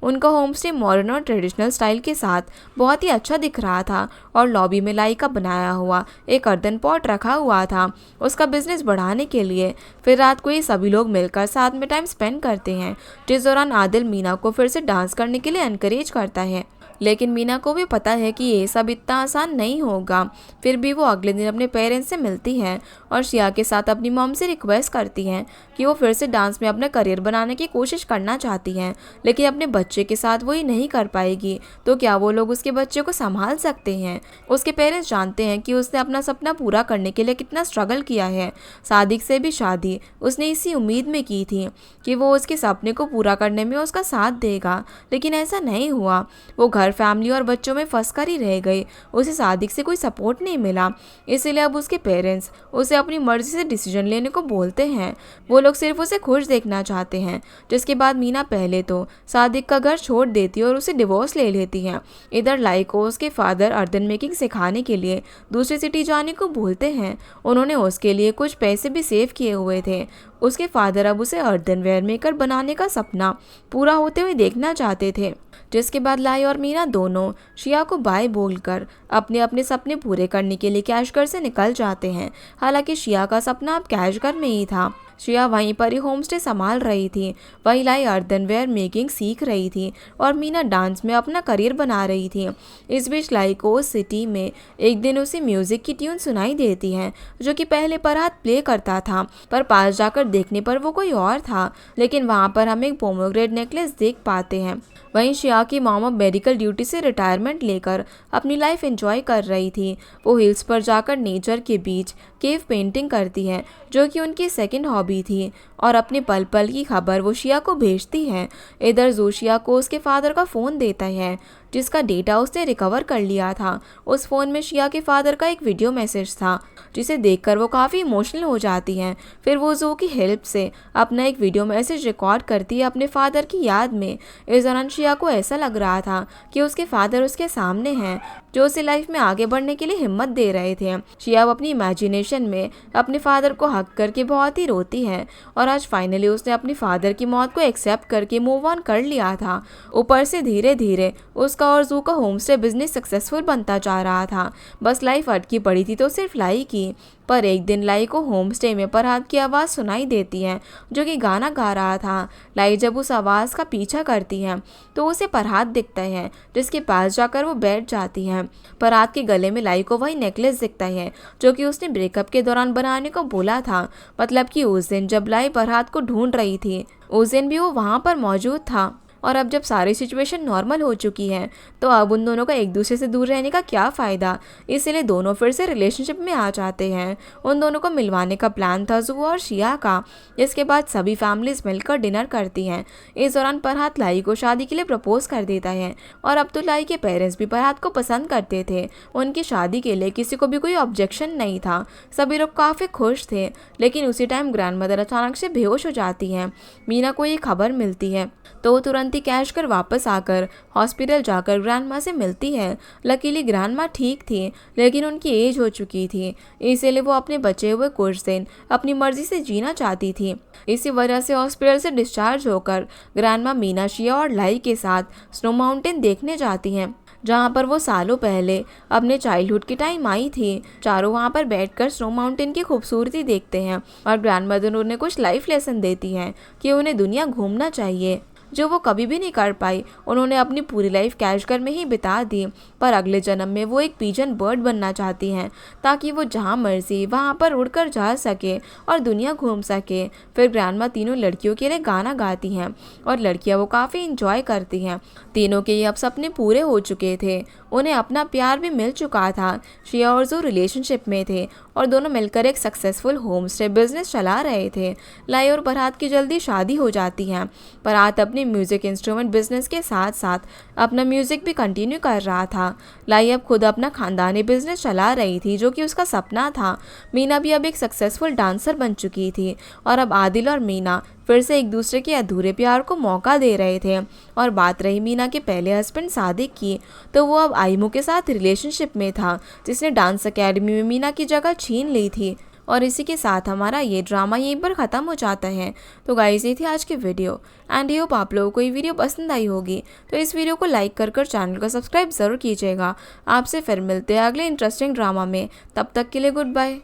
उनका होम स्टे मॉडर्न और ट्रेडिशनल स्टाइल के साथ बहुत ही अच्छा दिख रहा था, और लॉबी में लाई का बनाया हुआ एक अर्दन पॉट रखा हुआ था उसका बिजनेस बढ़ाने के लिए। फिर रात को ये सभी लोग मिलकर साथ में टाइम स्पेंड करते हैं, जिस दौरान आदिल मीना को फिर से डांस करने के लिए एनकरेज करता है, लेकिन मीना को भी पता है कि ये सब इतना आसान नहीं होगा। फिर भी वो अगले दिन अपने पेरेंट्स से मिलती है और शिया के साथ अपनी मॉम से रिक्वेस्ट करती हैं कि वो फिर से डांस में अपना करियर बनाने की कोशिश करना चाहती हैं, लेकिन अपने बच्चे के साथ वो ये नहीं कर पाएगी। तो क्या वो लोग उसके बच्चे को संभाल सकते हैं? उसके पेरेंट्स जानते हैं कि उसने अपना सपना पूरा करने के लिए कितना स्ट्रगल किया है। सादिक से भी शादी उसने इसी उम्मीद में की थी कि वो उसके सपने को पूरा करने में उसका साथ देगा, लेकिन ऐसा नहीं हुआ। वो घर, फैमिली और बच्चों में फंस कर ही रह गई। उसे सादिक से कोई सपोर्ट नहीं मिला, इसीलिए अब उसके पेरेंट्स उसे अपनी मर्जी से डिसीजन लेने को बोलते हैं। वो लोग सिर्फ उसे खुश देखना चाहते हैं। जिसके बाद मीना पहले तो सादिक का घर छोड़ देती है और उसे डिवोर्स ले लेती है। इधर लाई को उसके फादर अर्दन मेकिंग सिखाने के लिए दूसरी सिटी जाने को बोलते हैं। उन्होंने उसके लिए कुछ पैसे भी सेव किए हुए थे। उसके फादर अब उसे अर्दन वेयर मेकर बनाने का सपना पूरा होते हुए देखना चाहते थे। जिसके बाद लाई और मीना दोनों शिया को बाय बोलकर अपने अपने सपने पूरे करने के लिए कैशगर से निकल जाते हैं। हालांकि शिया का सपना अब कैशगर में ही था। शिया वहीं पर ही होम स्टे संभाल रही थी, वहीं लाई अर्दनवेयर मेकिंग सीख रही थी और मीना डांस में अपना करियर बना रही थी। इस बीच लाई को उस सिटी में एक दिन उसे म्यूजिक की ट्यून सुनाई देती है, जो कि पहले परहात प्ले करता था, पर पास जाकर देखने पर वो कोई और था। लेकिन वहाँ पर हम एक पोमोग्रेनेट नेकलेस देख पाते हैं। वहीं शिया की मॉम अब मेडिकल ड्यूटी से रिटायरमेंट लेकर अपनी लाइफ एंजॉय कर रही थी। वो हिल्स पर जाकर नेचर के बीच केव पेंटिंग करती है, जो कि उनकी सेकंड हॉबी थी, और अपने पल पल की खबर वो शिया को भेजती है। इधर जोशिया को उसके फादर का फ़ोन देता है, जिसका डेटा उसने रिकवर कर लिया था। उस फ़ोन में शिया के फादर का एक वीडियो मैसेज था, जिसे देखकर वो काफ़ी इमोशनल हो जाती हैं। फिर वो जो की हेल्प से अपना एक वीडियो मैसेज रिकॉर्ड करती है अपने फादर की याद में। इस दौरान शिया को ऐसा लग रहा था कि उसके फादर उसके सामने हैं, जो उसे लाइफ में आगे बढ़ने के लिए हिम्मत दे रहे थे। शिया अपनी इमेजिनेशन में अपने फादर को हक करके बहुत ही रोती है, और आज फाइनली उसने अपनी फादर की मौत को एक्सेप्ट करके मूव ऑन कर लिया था। ऊपर से धीरे धीरे उसका उसका और जू का होम स्टे बिजनेस सक्सेसफुल बनता जा रहा था। बस लाइफ अटकी पड़ी थी तो सिर्फ लाई की। पर एक दिन लाई को होम स्टे में फरहाद की आवाज़ सुनाई देती है, जो कि गाना गा रहा था। लाई जब उस आवाज़ का पीछा करती है तो उसे फरहाद दिखता है, जिसके पास जाकर वो बैठ जाती है। फरहाद के गले में लाई को वही नेकलेस दिखता है जो कि उसने ब्रेकअप के दौरान बनाने को बोला था। मतलब कि उस दिन जब लाई फरहाद को ढूंढ रही थी, उस दिन भी वो वहाँ पर मौजूद था। और अब जब सारी सिचुएशन नॉर्मल हो चुकी है तो अब उन दोनों का एक दूसरे से दूर रहने का क्या फ़ायदा, इसलिए दोनों फिर से रिलेशनशिप में आ जाते हैं। उन दोनों को मिलवाने का प्लान था जू और शिया का, जिसके बाद सभी फैमिलीज मिलकर डिनर करती हैं। इस दौरान फरहाद लाई को शादी के लिए प्रपोज कर देता है और अब तो लाई के पेरेंट्स भी फरहाद को पसंद करते थे। उनकी शादी के लिए किसी को भी कोई ऑब्जेक्शन नहीं था, सभी लोग काफ़ी खुश थे। लेकिन उसी टाइम ग्रैंड मदर अचानक से बेहोश हो जाती हैं। मीना को ये खबर मिलती है तो वो तुरंत ही कैश कर वापस आकर हॉस्पिटल जाकर ग्रैंड माँ से मिलती है। लकीली ग्रैंड माँ ठीक थी, लेकिन उनकी एज हो चुकी थी, इसीलिए वो अपने बचे हुए कुछ दिन अपनी मर्जी से जीना चाहती थी। इसी वजह से हॉस्पिटल से डिस्चार्ज होकर ग्रैंड माँ मीना, शिया और लाई के साथ स्नो माउंटेन देखने जाती हैं, जहाँ पर वो सालों पहले अपने चाइल्डहुड के टाइम आई थी। चारों वहाँ पर बैठकर स्नो माउंटेन की खूबसूरती देखते हैं और ग्रैंड मदर उन्हें कुछ लाइफ लेसन देती हैं कि उन्हें दुनिया घूमना चाहिए, जो वो कभी भी नहीं कर पाई। उन्होंने अपनी पूरी लाइफ कैशगर में ही बिता दी, पर अगले जन्म में वो एक पिजन बर्ड बनना चाहती हैं ताकि वो जहाँ मर्जी वहाँ पर उड़कर जा सके और दुनिया घूम सके। फिर ग्रैंडमा तीनों लड़कियों के लिए गाना गाती हैं और लड़कियाँ वो काफ़ी इंजॉय करती हैं। तीनों के ये अब सपने पूरे हो चुके थे, उन्हें अपना प्यार भी मिल चुका था। शिया और जो रिलेशनशिप में थे और दोनों मिलकर एक सक्सेसफुल होम स्टे बिजनेस चला रहे थे। लाई और फरहाद की जल्दी शादी हो जाती है। फरहाद अपने म्यूज़िक इंस्ट्रूमेंट बिजनेस के साथ साथ अपना म्यूज़िक भी कंटिन्यू कर रहा था। लाई अब खुद अपना खानदानी बिजनेस चला रही थी, जो कि उसका सपना था। मीना भी अब एक सक्सेसफुल डांसर बन चुकी थी और अब आदिल और मीना फिर से एक दूसरे के अधूरे प्यार को मौका दे रहे थे। और बात रही मीना के पहले हस्बैंड सादिक की, तो वो अब आइमू के साथ रिलेशनशिप में था, जिसने डांस एकेडमी में मीना की जगह छीन ली थी। और इसी के साथ हमारा ये ड्रामा यहीं पर ख़त्म हो जाता है। तो गाइस, ये थी आज की वीडियो एंड आई होप आप लोगों को ये वीडियो पसंद आई होगी। तो इस वीडियो को लाइक कर चैनल को सब्सक्राइब ज़रूर कीजिएगा। आपसे फिर मिलते हैं अगले इंटरेस्टिंग ड्रामा में, तब तक के लिए गुड बाय।